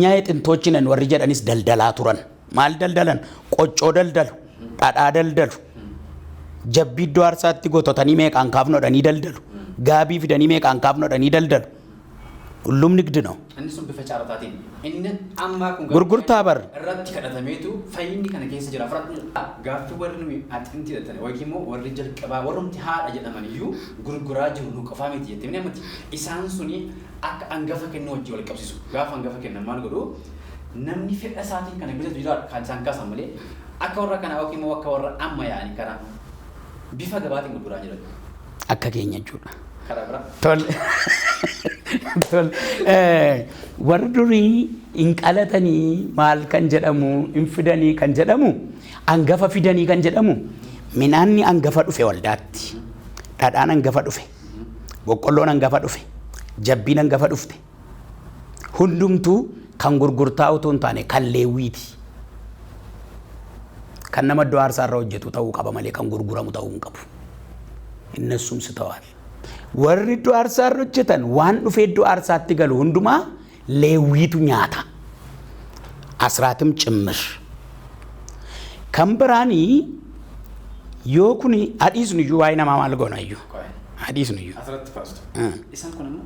nyaa'ee xintoochinan warri jedhanis daldalaa turan. Maal daldalan? Qoccoo daldalu, dhadhaa daldalu, jabbii iddoo aarsaatti gototanii meeqaan kaafnodhanii daldalu, gaabii fidanii meeqaan kaafnodhanii daldalu. Hullum nigdi ነው. Inni sun bifa caarataatiin inni ammaa kun gurgurtaa bar irratti kadhatameetu fayyinni kana keessa jira. Gaaffii warri nuyi axinti jedhatan yookiin immoo warri jalqabaa warrumti haadha jedhaman iyyuu gurguraa jiru nu qofaa miti jettee ni amati. Isaan suni akka hangafa kennu wajjin wal qabsiisu. Gaafa hangafa kennan maal godhu namni fedha isaatiin kana bitatu jira kan isaan kaasan malee akka warra kana yookiin immoo akka warra amma yaa'anii karaa bifa gabaatiin gurguraa jiran. Akka keenya jechuudha. Karaa biraa. Tole. Warri durii hin qalatanii maal kan jedhamu hin fidanii kan jedhamu hangafa fidanii kan jedhamu midhaanni hangafa dhufe waldaatti dhadhaan hangafa dhufe boqqolloon hangafa dhufe jabbiin hangafa dhufte hundumtuu kan gurgurtaa utuu hin taane kan leewwiiti kan nama iddoo aarsaa irra hojjetu ta'uu qaba malee kan gurguramu ta'uu hin qabu innessuum sitawal warri iddoo aarsaa irra hojjetan waan dhufee iddoo aarsaatti galu hundumaa leewwiitu nyaata asraatim cimmir kan biraanii yoo kun hadhiisnu iyyuu waa'ee namaa maal goona iyyuu hadhiisnu iyyuu asirratti faastu isaan kun immoo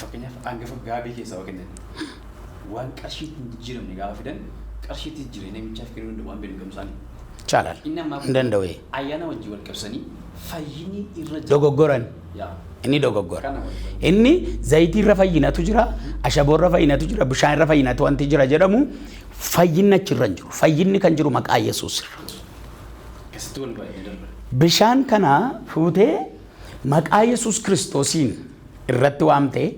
fakkeenyaaf hangafa gaabii keessaa waa kennan waan qarshiitti hin jijjiiramne gaafa fidan qarshiitti jijjiiree namichaaf kennuu danda'u waan beekamu isaanii chaalaal hin danda'u ayyaana wajjin wal qabsanii fayyinni irra dogoggoran inni dogoggora inni zayitii irra fayyinatu jira ashaboo irra fayyinatu jira bishaan irra fayyinatu wanti jira jedhamu fayyinni achirra hin jiru fayyinni kan jiru maqaa Yesuus irra bishaan kana fuutee maqaa Yesuus Kiristoosiin irratti waamtee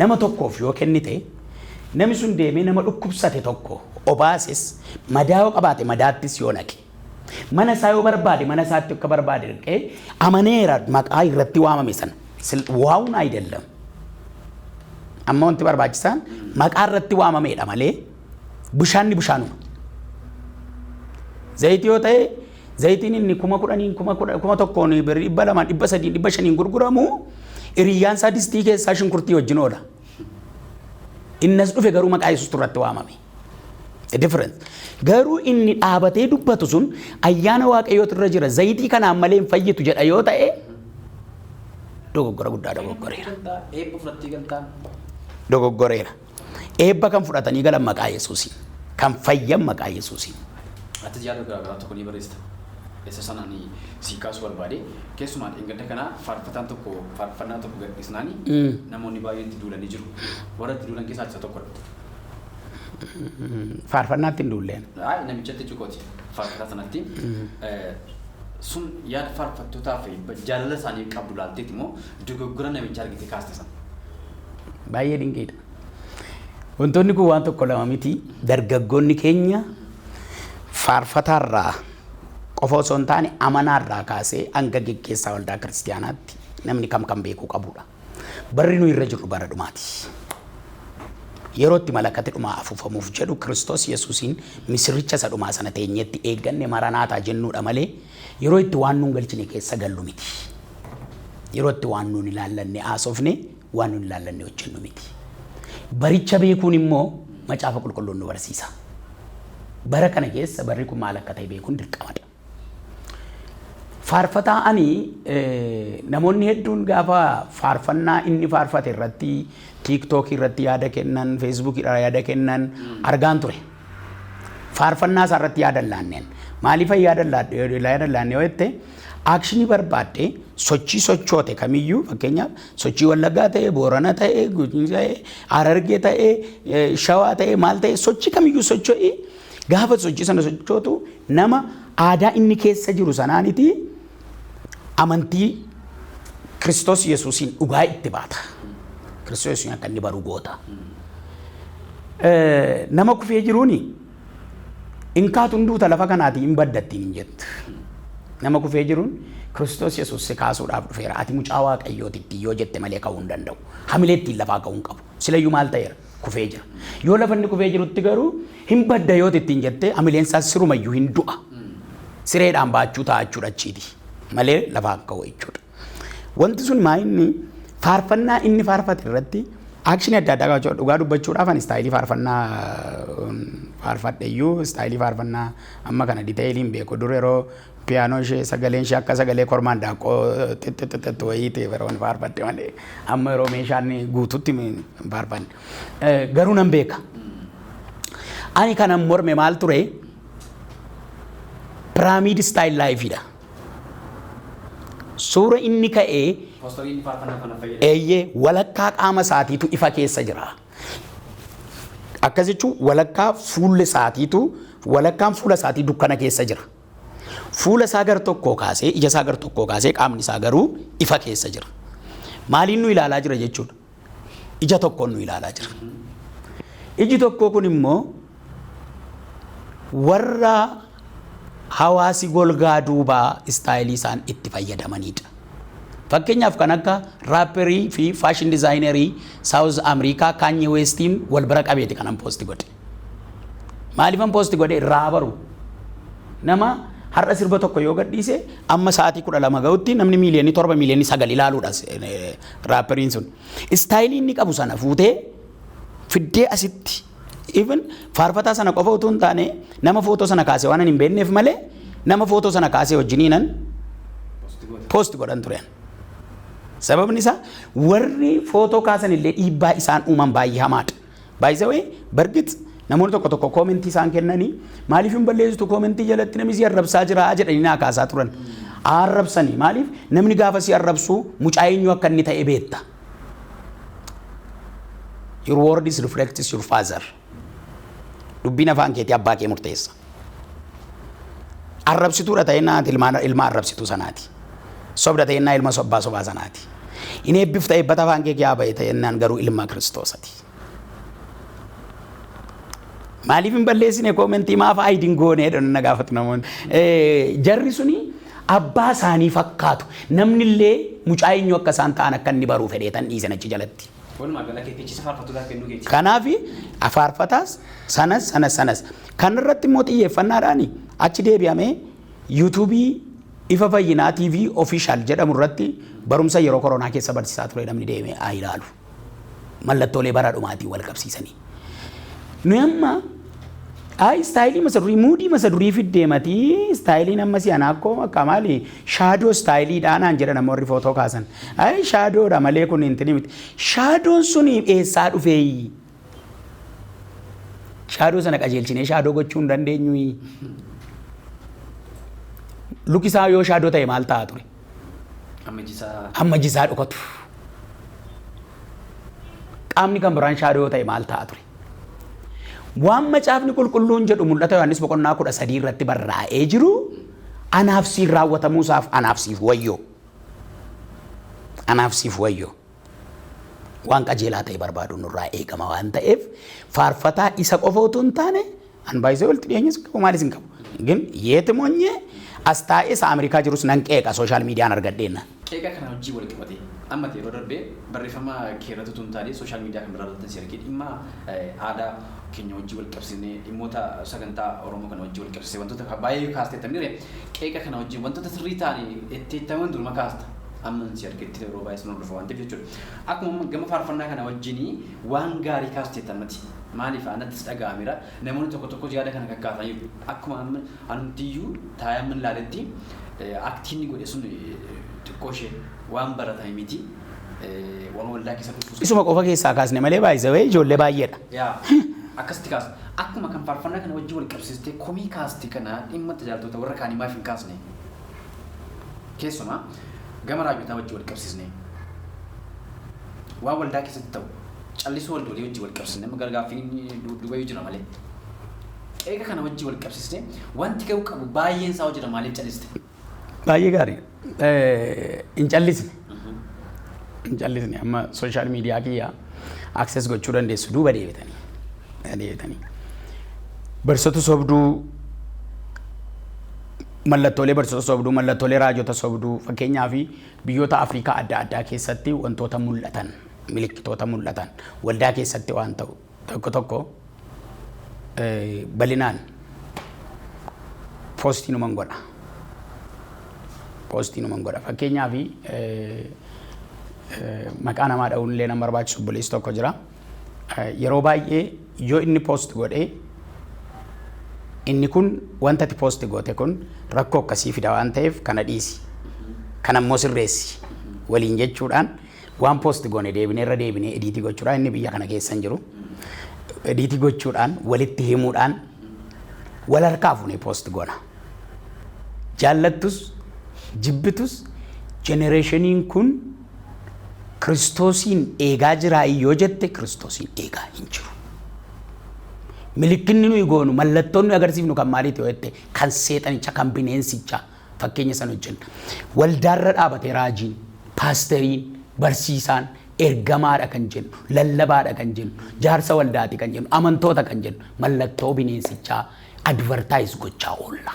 nama tokkoof yoo kennite namni sun deemee nama dhukkubsate tokko obaases madaa yoo qabaate madaattis yoo naqe mana isaa yoo barbaade mana isaatti akka barbaade dhaqee amaneera maqaa irratti waamame sana waa'uun አይደለም amma wanti barbaachisaan maqaa irratti waamameedha malee bishaanni bishaanuma zayitii yoo ta'e zayitiin inni 10,000 1,000 birrii 200 300 500 gurguramu hiriyyaan isaa distii keessaa shunkurtii wajjin oola innas dhufe garuu maqaa Yesuus irratti waamame difference garuu inni dhaabatee dubbatu sun ayyaana waaqayyootu irra jira zayitii kanaan malee hin fayyitu jedha yoo ta'e dogoggora guddaa dogoggoreera eebba fudhattee galtaan dogoggoreera eebba kan fudhatanii galan maqaa Yesuusiin kan fayyan maqaa Yesuusiin ati yaada garaagaraa tokko ni barreessita isa sanaan si kaasuu barbaade keessumaa dhingada kana faarfataan tokko faarfannaa tokko gadhiisnaanii namoonni baay'een itti duulanii jiru warra itti duulan keessaa isa tokkodha faarfannaatti hin duulleen namichatti cukooti faarfataa sanatti sun yaada faarfattootaa fi jaalala isaanii qabdu laalteeti immoo dogoggora namicha argite kaaste sana baay'ee dinqiidha wantoonni kun waan tokko lama miti dargaggoonni keenya faarfataarraa qofa osoo hin taane amanaarraa kaasee hanga geggeessaa waldaa kiristiyaanaatti namni kam kan beekuu qabudha barri nu irra jirru bara dhumaati yeroo itti malakati dhumaa afuufamuuf jedhu Kiristoos Yesuusiin misirricha isa dhumaa sana teenyetti eegganne maranaataa jennuudha malee yeroo itti waan nuun galchine keessa gallu miti yeroo itti waan nuun ilaallanne haasofne waan nuun ilaallanne hojjennu miti baricha beekuun immoo macaafa qulqulluun nu barsiisa bara kana keessa barri kun maal akka ta'e beekuun dirqamadha faarfataa ani namoonni hedduun gaafa faarfannaa inni faarfate irratti TikTok irratti yaada kennan Facebook irratti yaada kennan argaan ture faarfannaa isaa irratti yaada laanneen maaliif yaada laannee yoo jette akshinii barbaadde sochii sochoote kamiyyuu fakkeenyaaf sochii Wallaggaa ta'e Boorana ta'e Gujii ta'e Harargee ta'e Shawaa ta'e maal ta'e sochii kamiyyuu socho'i gaafa sochii sana sochootu nama aadaa inni keessa jiru sanaaniti amantii Kiristoos Yesuusiin dhugaa itti baata Kiristoos Yesuusiin akka inni baruu goota nama kufee jiruuni inkaatu hunduuta lafa kanaati hin baddattiin hin jettu nama kufee jiruun Kiristoos Yesuus si kaasuudhaaf dhufeera ati mucaa waaqayyootitti yoo jette malee ka'uu hin danda'u hamilee ittiin lafaa ka'uu hin qabu silayyuu maal ta'eera kufee jira yoo lafa inni kufee jirutti garuu hin badda yoo ittiin jette hamileen isaas sirumayyuu hin du'a sireedhaan baachuu taa'achuudha achiiti malee lafaa ka'uu jechuudha wanti sun maa inni faarfannaa inni faarfate irratti akshinii adda addaa qabaachuu dhugaa dubbachuudhaaf ani istaayilii faarfannaa faarfadheyyuu istaayilii faarfannaa amma kana diteeyiliin beeku dur yeroo piyaanoo ishee sagaleen ishee akka sagalee kormaan daaqqoo xixixixitti wayii ta'e yeroon faarfadhe malee amma yeroo meeshaan guututti faarfanne garuu nan beeka ani kanan morme maal ture piraamiid istaayil laayifiidha suura inni ka'ee eeyyee walakkaa qaama isaatiitu ifa keessa jira akkas jechuun walakkaa fuulli isaatiitu walakkaan fuula isaatii dukkana keessa jira fuula isaa gar tokkoo kaasee ija isaa gar tokkoo kaasee qaamni isaa garuu ifa keessa jira maaliin nu ilaalaa jira jechuudha ija tokkoon nu ilaalaa jira. Iji tokko kun immoo warra hawaasi golgaa duubaa istaayilii isaan itti fayyadamanidha. Fakkeenyaaf kan akka raapperii fi faashin dizaayinerii Saawuz Ameerikaa Kaanye Westiin wal bira qabeeti kanan poosti godhe. Maaliifan poosti godhe irraa baru nama har'a sirba tokko yoo gadhiise amma sa'aatii 12 ga'utti namni miiliyoonii 7 miiliyoonii 9 ilaaluudha raapperiin sun. Istaayilii inni qabu sana fuutee fiddee asitti even faarfataa sana qofa utuu hin taane nama footoo sana kaasee waan hin beekneef malee nama footoo sana kaasee wajjiniinan poosti godhan turan. Sababni isaa warri footoo kaasan illee dhiibbaa isaan uuman baay'ee hamaadha. Baay'isawee bargit namoonni tokko tokko koomentii isaan kennanii maaliif hin balleessitu koomentii jalatti namni si arrabsaa jira jedhanii naa kaasaa turan. Arrabsanii maaliif namni gaafa si arrabsu mucaa eenyu akka inni ta'e beekta. Your word is reflects your father. Dubbiin afaan keetii abbaa kee murteessa. Arrabsituudha ta'e naati ilma arrabsituu sanaati. Sobda ta'e naa ilma sobbaa sobaa sanaati. Inni eebbifta eebbata afaan kee yaa ba'e ta'e naan garuu ilma Kiristoosati. Maaliif hin balleessine koomentii maaf ayidiin goonee dha na gaafatu namoonni. Jarri suni abbaa isaanii fakkaatu. Namni illee mucaa eenyu akka isaan ta'an akka inni baruu fedheetan dhiisan achi jalatti. Kanaaf faarfataas sanas kan irratti immoo xiyyeeffannaadhaan achi deebi'amee yuutuubii ifa fayyinaa TV official jedhamu irratti barumsa yeroo koronaa keessa barsiisaa ture namni deemee haa ilaalu. Mallattoolee bara dhumaatiin wal qabsiisanii. Nu amma istaayilii masa durii muudii masa durii fiddeematii istaayiliin amma si anaakko akka maali shaadoo istaayiliidhaan aan jedhan namoonni footoo kaasan. Shaadoodha malee kun hin tinimiti. Shaadoon sun eessaa dhufee? Shaadoo sana qajeelchinee shaadoo gochuu hin dandeenyu. Lukisaa yoo shaadoo ta'e maal ta'a ture? Ammajisaa dhokatu. Qaamni kan biraan shaadoo ta'e maal ta'a ture? Waan macaafni qulqulluun jedhu mul'ata Yohaannis boqonnaa 13 irratti barraa'ee jiru anaaf siif raawwatamuusaaf anaaf siif wayyoo. Anaaf siif wayyoo. Waan qajeelaa ta'e barbaadu nurraa eegama waan ta'eef faarfataa isa qofa utuu hin taane an baay'isee walitti dhiyeenyas qabu maalis hin qabu. Gin yeeti moonyee as taa'ee isa Ameerikaa jirus nan qeeqa sooshaal miidiyaan argadheenna. Qeeqa kana wajjin wal qabate amma yeroo darbee barreeffama keerratu tun taane sooshaal miidiyaa kan biraarratti si argee dhimma aadaa keenya wajjin wal qabsiisnee dhimmoota sagantaa Oromoo kana wajjin wal qabsiisee wantoota baay'ee kaastee tamnire qeeqa kana wajjin wantoota sirrii ta'anii itti hittaman duruma kaasta. Amma si argetti yeroo baay'ee sun dhufa waan ta'eef jechuudha. Akkuma gama faarfannaa kana wajjin waan gaarii kaastee tammati. Maaliif anattis dhaga'ameera namoonni tokko tokko yaada kana kakkaasan jiru. Akkuma amma anumtiyyuu taayaan min laaletti aktiinni godhe sun xiqqoo ishee waan baratame miti. Waan waldaa keessa dhufu. Isuma qofa keessaa kaasne malee baay'isawee ijoollee baay'eedha. Akkasitti kaas akkuma kan faarfannaa kana wajjin wal qabsiistee komii kaasti kana dhimma tajaajiltoota warra kaanii maaf hin kaasne. Keessumaa gama raajotaa wajjin wal qabsiisne. Waan waldaa keessatti ta'u callisuu waldoolee wajjin wal qabsiisne amma gargaaffiin duubayyuu jira malee. Qeeqa kana wajjin wal qabsiisne wanti ga'u qabu baay'een isaa hojjeta maaliif calliste? Baay'ee gaarii. Hin callisne. Hin callisne amma sooshaal miidiyaa kiyyaa akses gochuu dandeessu duuba deebitanii. Barsiisota sobduu mallattoolee barsiisota sobduu mallattoolee raajota sobduu fakkeenyaa fi biyyoota Afrikaa adda addaa keessatti wantoota mul'atan milikkitoota mul'atan waldaa keessatti waan ta'u tokko bal'inaan poostiinuman godha. Fakkeenyaa fi maqaa namaa dha'uun illee nama barbaachisu obboleessi tokko jira. Yeroo baay'ee yoo inni poost godhee inni kun wanta ati poost goote kun rakkoo akkasii fida waan ta'eef kana dhiisi. Kana immoo sirreessi waliin jechuudhaan waan poost goone deebinee ediitii gochuudhaan inni biyya kana keessa hin jiru. Ediitii gochuudhaan walitti himuudhaan wal harkaa fuunee poost goona. Jaallattus jibbitus jenereeshiniin kun Kiristoosiin eegaa jiraa yoo jette Kiristoosiin eegaa hin jiru. Milikkinni nuyi goonu mallattoon nuyi agarsiifnu kan maaliiti yoo jette kan seexanicha kan bineensicha fakkeenya sana hojjenna. Waldaarra dhaabatee raajiin, paasteriin, barsiisaan ergamaadha kan jennu, lallabaadha kan jennu, jaarsa waldaati kan jennu, amantoota kan jennu, mallattoo bineensichaa advertise gochaa oolla.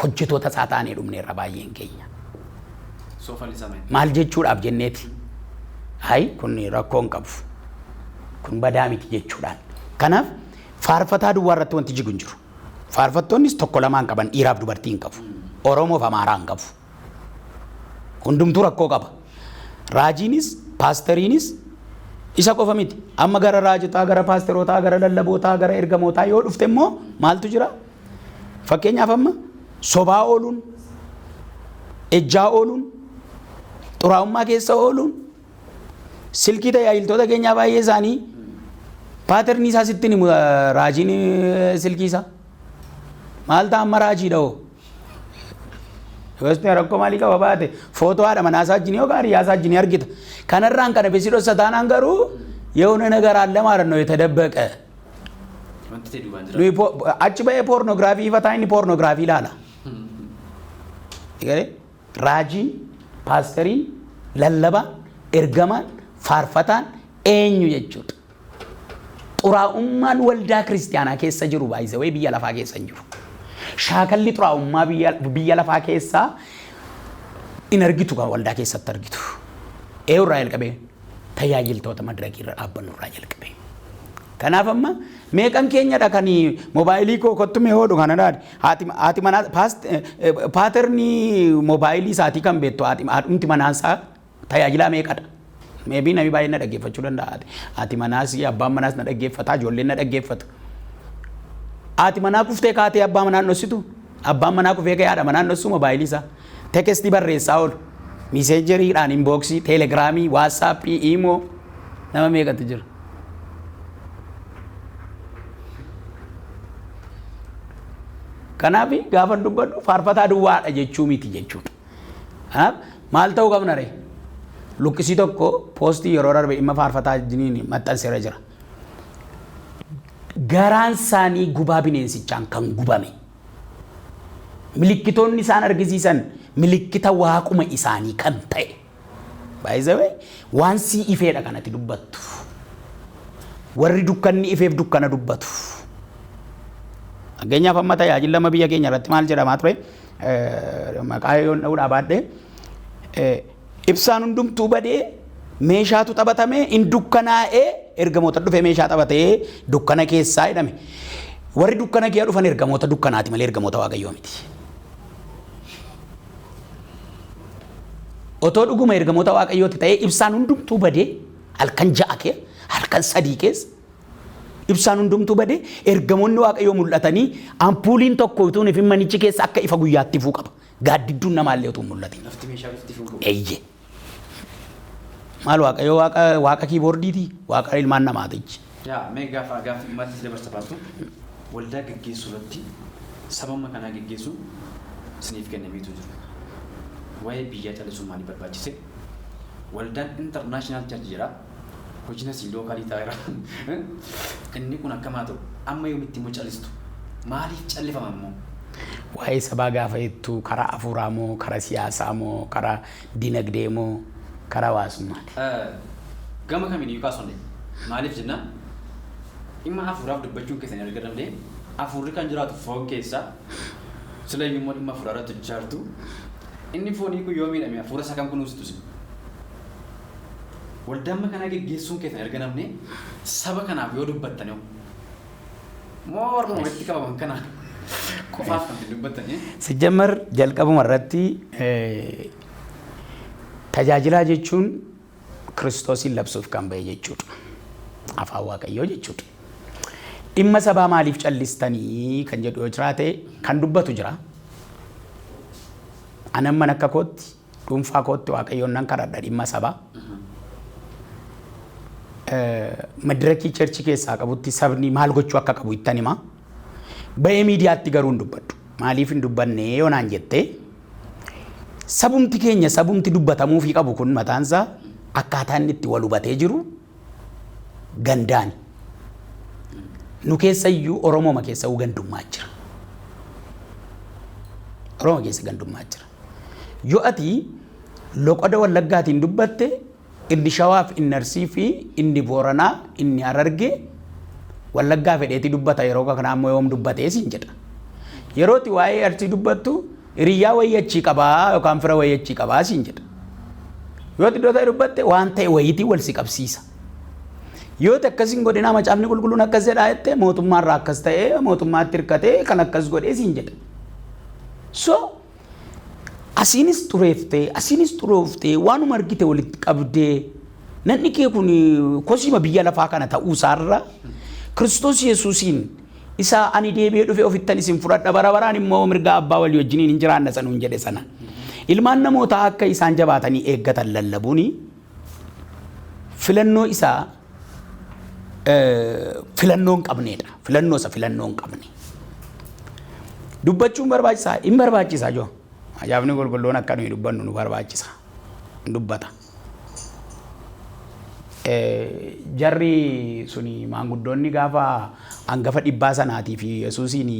Hojjetoota isaa taanee dhumneerra baay'een keenya. Maal jechuudhaaf jenneeti? Hayi kun rakkoo hin qabu. Kun badaa miti jechuudhaan. Kanaaf faarfataa duwwaa irratti wanti jigu hin jiru. Faarfattoonnis tokko lamaan qaban dhiiraaf dubartii hin qabu. Oromoof Amaaraa hin qabu. Hundumtuu rakkoo qaba. Raajiinis paasteriinis isa qofa miti. Amma gara raajotaa, gara paasterootaa, gara lallabootaa, gara ergamootaa yoo dhufte immoo maaltu jira? Fakkeenyaaf amma sobaa ooluun, ejjaa ooluun, xuraa'ummaa keessa ooluun, silkii tajaajiltoota keenyaa baay'ee isaanii paaternii isaa sitti himu raajiin silkii isaa. Maal ta'a amma raajiidha hoo? Gosti rakkoo maalii qaba baate footoo haadha manaa isaa wajjin yookaan hiriyaa isaa wajjin argita. Kanarraan kana besi dhossa taanaan garuu የሆነ ነገር አለ ማለት ነው የተደበቀ አጭ በየ ፖርኖግራፊ ይፈታኝ ፖርኖግራፊ ላላ ራጂን ፓስተሪን ለለባን ኤርገማን ፋርፈታን ኤኙ የቹት ጡራኡማን ወልዳ ክርስቲያና ኬሰ ጅሩ ባይዘ ወይ ቢያለፋ ኬሰ ጅሩ ሻከሊ ጡራኡማ ቢያለፋ ኬሳ ኢነርጊቱ ጋር ወልዳ ኬሰ ተርጊቱ ኤውራይል ቀበ tajaajiltoota madirakii irra dhaabbannu irraa jalqabe. Kanaaf amma meeqan keenyadha kan moobaayilii koo kottume hodhu kana dhaadhi. Haati manaa paaternii moobaayilii isaatii kan beektu haati manaasaa tajaajilaa meeqadha. Meebii namni baay'ee na dhaggeeffachuu danda'a. Haati manaas abbaan manaas na dhaggeeffata, ijoolleen na dhaggeeffata. Haati manaa kuftee kaatee abbaa manaan dhossitu, abbaan manaa kufee ka'ee haadha manaan dhossu moobaayilii isaa. Teekestii barreessaa oolu. Miseenjeriidhaan inboksii, teelegiraamii, waatsaappii, iimoo nama meeqatu jira? Kanaaf gaafa dubbadhu faarfataa duwwaadha jechuu miti jechuudha. Kanaaf maal ta'uu qabna ree? Lukkisii tokko poostii yeroo darbe dhimma faarfataa jiniin maxxanseera jira. Garaan isaanii gubaa bineensichaan kan gubame. Milikkitoonni isaan argisiisan milikkita waaquma isaanii kan ta'e. Baay'ee waan si ifeedha kanatti dubbattu. Warri dukkanni ifeef dukkana dubbatu. Fakkeenyaaf amma tajaajila biyya keenya irratti maal jedhamaa ture? Maqaa yoo dha'uudhaa baadhee ibsaan hundumtuu badee meeshaatu taphatamee in dukkanaa'ee ergamoota dhufee meeshaa taphatee dukkana keessaa jedhame. Warri dukkana kee dhufan ergamoota dukkanaati malee ergamoota waaqayyoo miti. Otoo dhuguma ergamoota waaqayyooti ta'ee ibsaan hundumtuu badee halkan ja'a kee halkan sadii keessa ibsaan hundumtuu badee ergamoonni waaqayyoo mul'atanii ampuuliin tokko utuu hin manichi keessa akka ifa guyyaatti ifuu qaba. Gaaddidduun namaallee utuu mul'atin. Eeyyee. Maal waaqayyoo waaqa kiiboordiiti waaqa ilmaan namaatichi. Yaa mee gaafa ummatti dabarsa baatu waldaa gaggeessuu irratti sababa kanaa gaggeessuu isiniif kennameetu jira. Waa'ee biyya calisuu maaliif barbaachise? Waldaan international church jira. Hojiin asii lookaalii taa'eera. Inni kun akkam haa ta'u amma yoomitti immoo callistu maaliif callifama immoo? Waa'ee sabaa gaafa jettu karaa afuuraa moo karaa siyaasaa moo karaa dinagdee moo karaa hawaasummaati? Gama kamiin iyyuu kaasonne maaliif jennaan dhimma afuuraaf dubbachuun keessan argamne afuurri kan jiraatu foon keessa sila immoo dhimma afuuraa irratti hojjaartu inni foonii kun yoo miidhame afuura isaa kan kunuunsitus waldaan kana gaggeessuun keessan argamne saba kanaaf yoo dubbattan moo warra walitti qabaman kana qofaaf kan dubbattan sijjammar jalqabuma irratti tajaajilaa jechuun Kiristoosin labsuuf kan ba'e jechuudha. Afaan Waaqayyoo jechuudha. Dhimma sabaa maaliif callistanii kan jedhu yoo jiraate kan dubbatu jira. Anan mana akka kootti dhuunfaa kootti Waaqayyoon nan kadhadha dhimma sabaa. Madirakii cherchi keessaa qabutti sabni maal gochuu akka qabu ittan hima. Ba'ee miidiyaatti garuu hin dubbadhu. Maaliif hin dubbanne yoo naan jettee sabumti keenya sabumti dubbatamuufii qabu kun mataansaa akkaataan itti wal hubatee jiru gandaani. Nu keessayyuu Oromooma keessa gandummaa jira. Oromoo keessa gandummaa jira. Yoo ati loqoda Wallaggaatiin dubbatte inni Shawaaf inni Arsii fi inni Booranaa inni Harargee Wallaggaa fedheeti dubbata yeroo kana ammoo yoom dubbatee siin jedha. Yerooti waa'ee Arsii dubbattu hiriyyaa wayyachii qabaa yookaan fira wayyachii qabaa siin jedha. Yoo iddoo ta'e dubbatte waan ta'e wayitii wal si qabsiisa. Yoo ta'e akkasiin godhina macaafni qulqulluun akkas jedhaa jettee mootummaarraa akkas ta'ee mootummaatti hirkatee kan akkas godhee siin jedha. So asiinis xurooftee waanuma argite walitti qabdee namni kee kun kosima biyya lafaa kana ta'uu isaarra Kiristoos Yesuusiin isa ani deebi'ee dhufe ofittan isin fudhadha bara baraan immoo mirga abbaa walii wajjiniin hin jiraanna sanuun jedhe sana. Ilmaan namootaa akka isaan jabaatanii eeggatan lallabuuni filannoo isaa filannoo hin qabneedha. Filannoo isa filannoo hin qabne. Dubbachuun barbaachisaa hin barbaachisaa joo. Ajaa'ibni qulqulluun akka nuyi dubbannu nu barbaachisa. Dubbata. Jarri suni maanguddoonni gaafa hangafa dhibbaa sanaatii fi Yesuusiin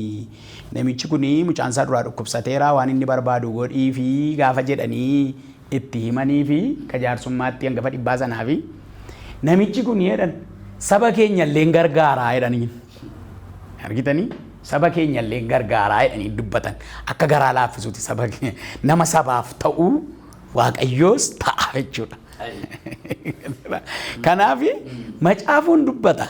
namichi kuni mucaan isaa duraa dhukkubsateera waan inni barbaadu godhii fi gaafa jedhanii itti himanii fi jaarsummaatti hangafa dhibbaa sanaa fi namichi kun jedhan saba keenya illee gargaaraa jedhanii argitanii saba keenya illee gargaaraa jedhanii dubbatan akka garaa laaffisuuti saba nama sabaaf ta'uu Waaqayyoos ta'a jechuudha. Kanaaf macaafuun dubbata.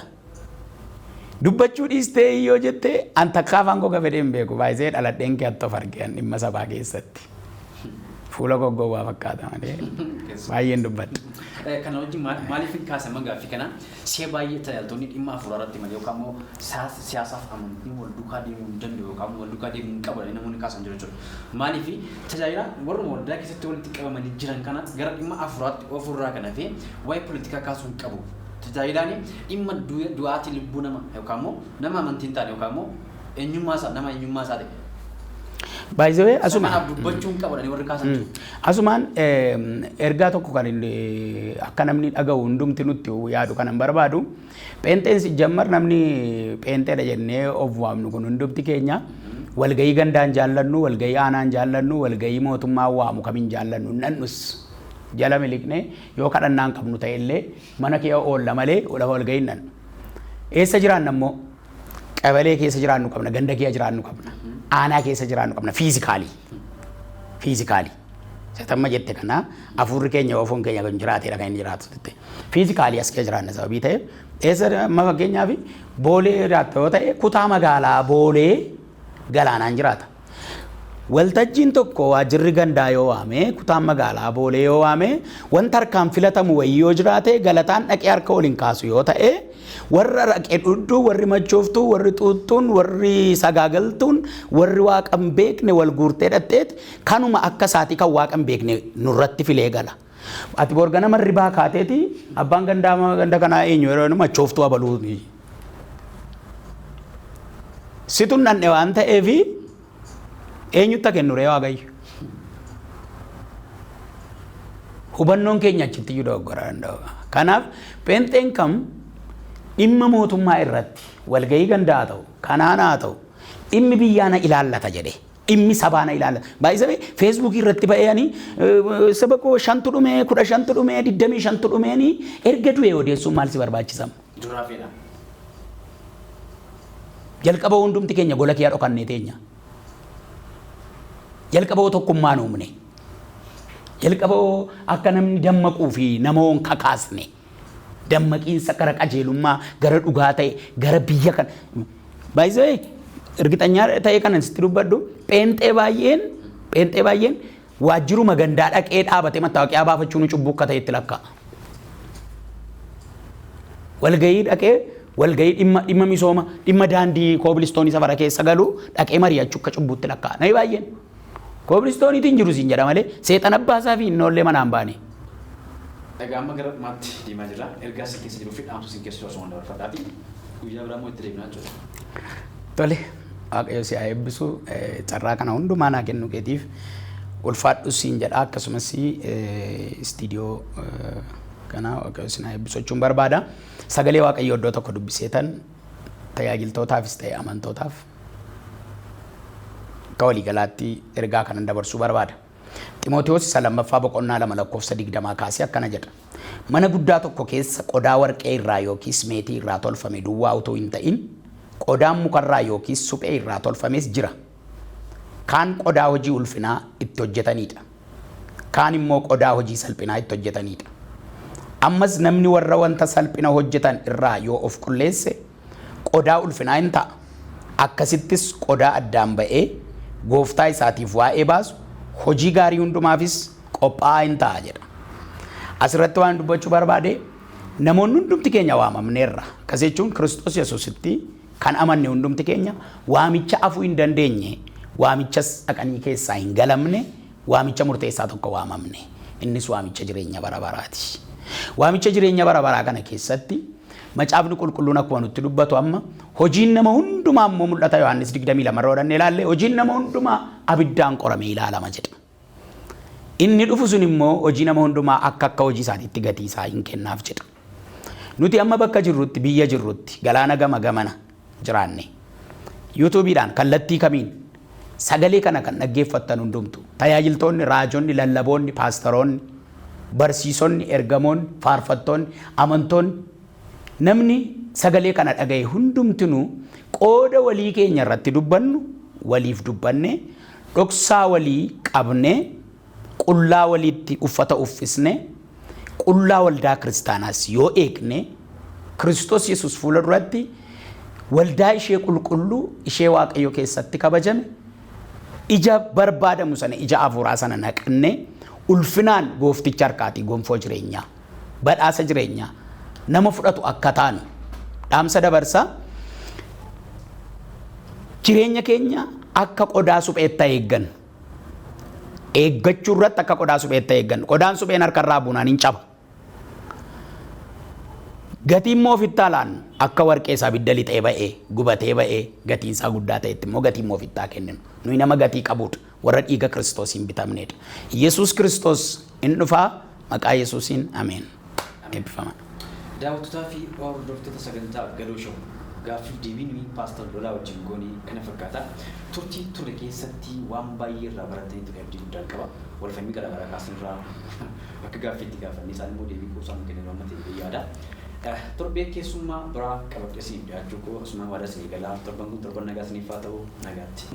Dubbachuu dhiistee yoo jettee an takkaa afaan koo gafedhee hin beeku baay'isee dhaladheen kee attoof argean dhimma sabaa keessatti. Fuula goggowwaa fakkaata malee baay'een dubbadha. Kana wajjin maaliif kaasan gaaffii kana see baay'ee tajaajiltoonni dhimma afuuraa irratti malee yookaan immoo siyaasaaf amantii wal duukaa deemuu hin danda'u yookaan wal duukaa deemuu hin qaban namoonni kaasan jiru jechuudha. Maaliif tajaajila warra waldaa keessatti walitti qabamanii jiran kana gara dhimma afuuraatti ofirraa kana fi waa'ee poolitikaa kaasuu hin qabu. Tajaajilaan dhimma du'aatii lubbuu nama yookaan immoo nama amantii hin taane yookaan immoo nama eenyummaa isaa ta'e. By the way, asumaan ergaa tokko kan akka namni dhaga'u hundumti nutti yaadu kanan barbaadu pheenxeen si jammar namni pheenxeedha jennee of waamnu kun hundumti keenya walgayii gandaan jaallannu walgayii aanaan jaallannu walgayii mootummaa waamu kamiin jaallannu nannus jala miliqne yoo kadhannaan qabnu ta'e illee mana kee oolla malee walgayiin nan eessa jiraanna immoo qabalee keessa jiraannu qabna ganda kee jiraannu qabna aanaa keessa jiraannu qabna fiizikaalii satamma jette kana afurri keenya ofoon keenya kan jiraateedha kan inni jiraatu jette fiizikaalii as keessa jiraanna sababii ta'e eessa amma fakkeenyaaf boolee jiraata yoo ta'e kutaa magaalaa boolee galaanaan jiraata. Waltajjiin tokko waajjirri gandaa yoo waame kutaan magaalaa boolee yoo waame wanta harkaan filatamu wayii yoo jiraate galataan dhaqee harka waliin kaasu yoo ta'e warra raqee dhudduu warri machooftuu warri xuuxxuun warri sagaagaltuun warri waaqan beekne wal guurtee dhatteet kanuma akka isaatii kan waaqan beekne nurratti filee gala. Ati borgana marri baa kaateeti abbaan ganda kanaa eenyu yeroo machooftuu abaluu situn dhandhe waan ta'eefi eenyutti kennuree Waaqayyo. Hubannoon keenya achitti iyyuu dogoggora danda'u. Kanaaf pheenxeen kam dhimma mootummaa irratti walgayii gandaa haa ta'u kanaan haa ta'u dhimmi biyyaa na ilaallata jedhe dhimmi sabaa na ilaallata. Baay'isee feesbuukii irratti ba'eeni saba koo 5 dhume 15 dhume 25 dhumeeni erga du'e odeessuun maal si barbaachisama? Duraafidha. Jalqaba hundumti keenya gola kee dhokannee teenya. Jalqaba tokkummaan uumne. Jalqaba akka namni dammaquu fi namoon kakaasne. Dammaqiinsa gara qajeelummaa gara dhugaa ta'e gara biyya kan baay'ee ergitanyaa ta'e kanan sitti dubbadhu pheenxee baay'een waajjiruma gandaa dhaqee dhaabate mattaawaqiyaa baafachuun cubbuu akka ta'e itti lakkaa. Walgayii dhaqee walgayii dhimma misooma dhimma daandii koobilistoonii safara keessa galu dhaqee mari'achuu akka cubbuutti lakkaa. Nayi baay'een koobilistooniitiin jiru siin jedha malee seexan abbaasaa fi innollee manaan baane. Egaa amma gara maatti deemaa jira. Ergaa si keessa jiruu fi dhaamsa si keessa osoo hin dabarfadhaati. Guyyaa biraa immoo itti deemnaa jechuudha. Tole Waaqayyo si haa eebbisu carraa kana hundumaa naa kennu keetiif ulfaadhu siin jedha akkasumas istiidiyoo kana Waaqayyo si haa eebbisu jechuun barbaada. Sagalee Waaqayyo iddoo tokko dubbiseetan tajaajiltootaafis ta'e amantootaaf akka waliigalaatti ergaa kanan dabarsuu barbaada. Ximootiyoos isa lammaffaa boqonnaa 2 lakkoofsa 20 kaasee akkana jedha. Mana guddaa tokko keessa qodaa warqee irraa yookiis meetii irraa tolfame duwwaa utuu hin ta'in qodaan mukarraa yookiis suphee irraa tolfames jira. Kaan qodaa hojii ulfinaa itti hojjetanidha. Kaan immoo qodaa hojii salphinaa itti hojjetanidha. Ammas namni warra wanta salphina hojjetan irraa yoo of qulleesse qodaa ulfinaa hin ta'a. Akkasittis qodaa addaan ba'ee gooftaa isaatiif waa'ee baasu hojii gaarii hundumaafis qophaa'aa hin ta'a jedha. Asirratti waan dubbachuu barbaade namoonni hundumti keenya waamamneerra. Akkas jechuun Kiristoos Yesuusitti kan amanne hundumti keenya waamicha afuu hin dandeenye, waamichas dhaqanii keessaa hin galamne, waamicha murteessaa tokko waamamne. Innis waamicha jireenya bara baraati. Waamicha jireenya bara baraa kana keessatti macaafni qulqulluun akkuma nutti dubbatu amma hojiin nama hundumaa immoo mul'ata Yohaannis 22 irraa hodhannee ilaalle hojiin nama hundumaa abiddaan qoramee ilaalama jedha. Inni dhufu sun immoo hojii nama hundumaa akka hojii isaatiitti gatii isaa hin kennaaf jedha. Nuti amma bakka jirrutti biyya jirrutti galaana gama gamana jiraanne yuutuubiidhaan kallattii kamiin sagalee kana kan dhaggeeffattan hundumtu tajaajiltoonni, raajonni, lallaboonni, paastaroonni, barsiisonni, ergamoonni, faarfattoonni, amantoonni namni sagalee kana dhagaye hundumtinuu qooda walii keenya irratti dubbannu waliif dubbanne dhoksaa walii qabne qullaa walitti uffata uffisne qullaa waldaa kiristaanaas yoo eegne Kiristoos Yesuus fuula duratti waldaa ishee qulqulluu ishee Waaqayyo keessatti kabajame ija barbaadamu sana ija afuuraa sana naqne ulfinaan goofticha harkaatii gonfoo jireenyaa badhaasa jireenyaa nama fudhatu akka taanu dhaamsa dabarsa. Jireenya keenya akka qodaa supheetta eeggan eeggachuu irratti akka qodaa supheetta eeggan qodaan supheen harkarraa buunaan hin caba. Gatiin immoo ofittaa laannu akka warqee isaa ibidda lixee ba'ee gubatee ba'ee gatiin isaa guddaa ta'etti immoo gatii immoo ofittaa kenninu. Nuyi nama gatii qabudha warra dhiiga Kiristoosiin bitamnedha. Yesuus Kiristoos in dhufaa maqaa Yesuusiin ameen. Eebbifamaa. Daawwattoota fi hordoftoota sagantaa Galoo Show gaaffii deebiin Paaster Lolaa wajjin goonee kana fakkaata. Turtii ture keessatti waan baay'ee irraa baratanii ture abdii guddaa qaba. Walfahmii garaagaraa kaasanirraa akka gaaffiitti gaafanne isaan immoo deebii kuusaan kennan waan ta'eef yaada. Torbee keessummaa biraa qabadhee siif dhiyaachuu koo asuma waada sinii galaa torban kun torban nagaa siniif haa ta'u nagaatti.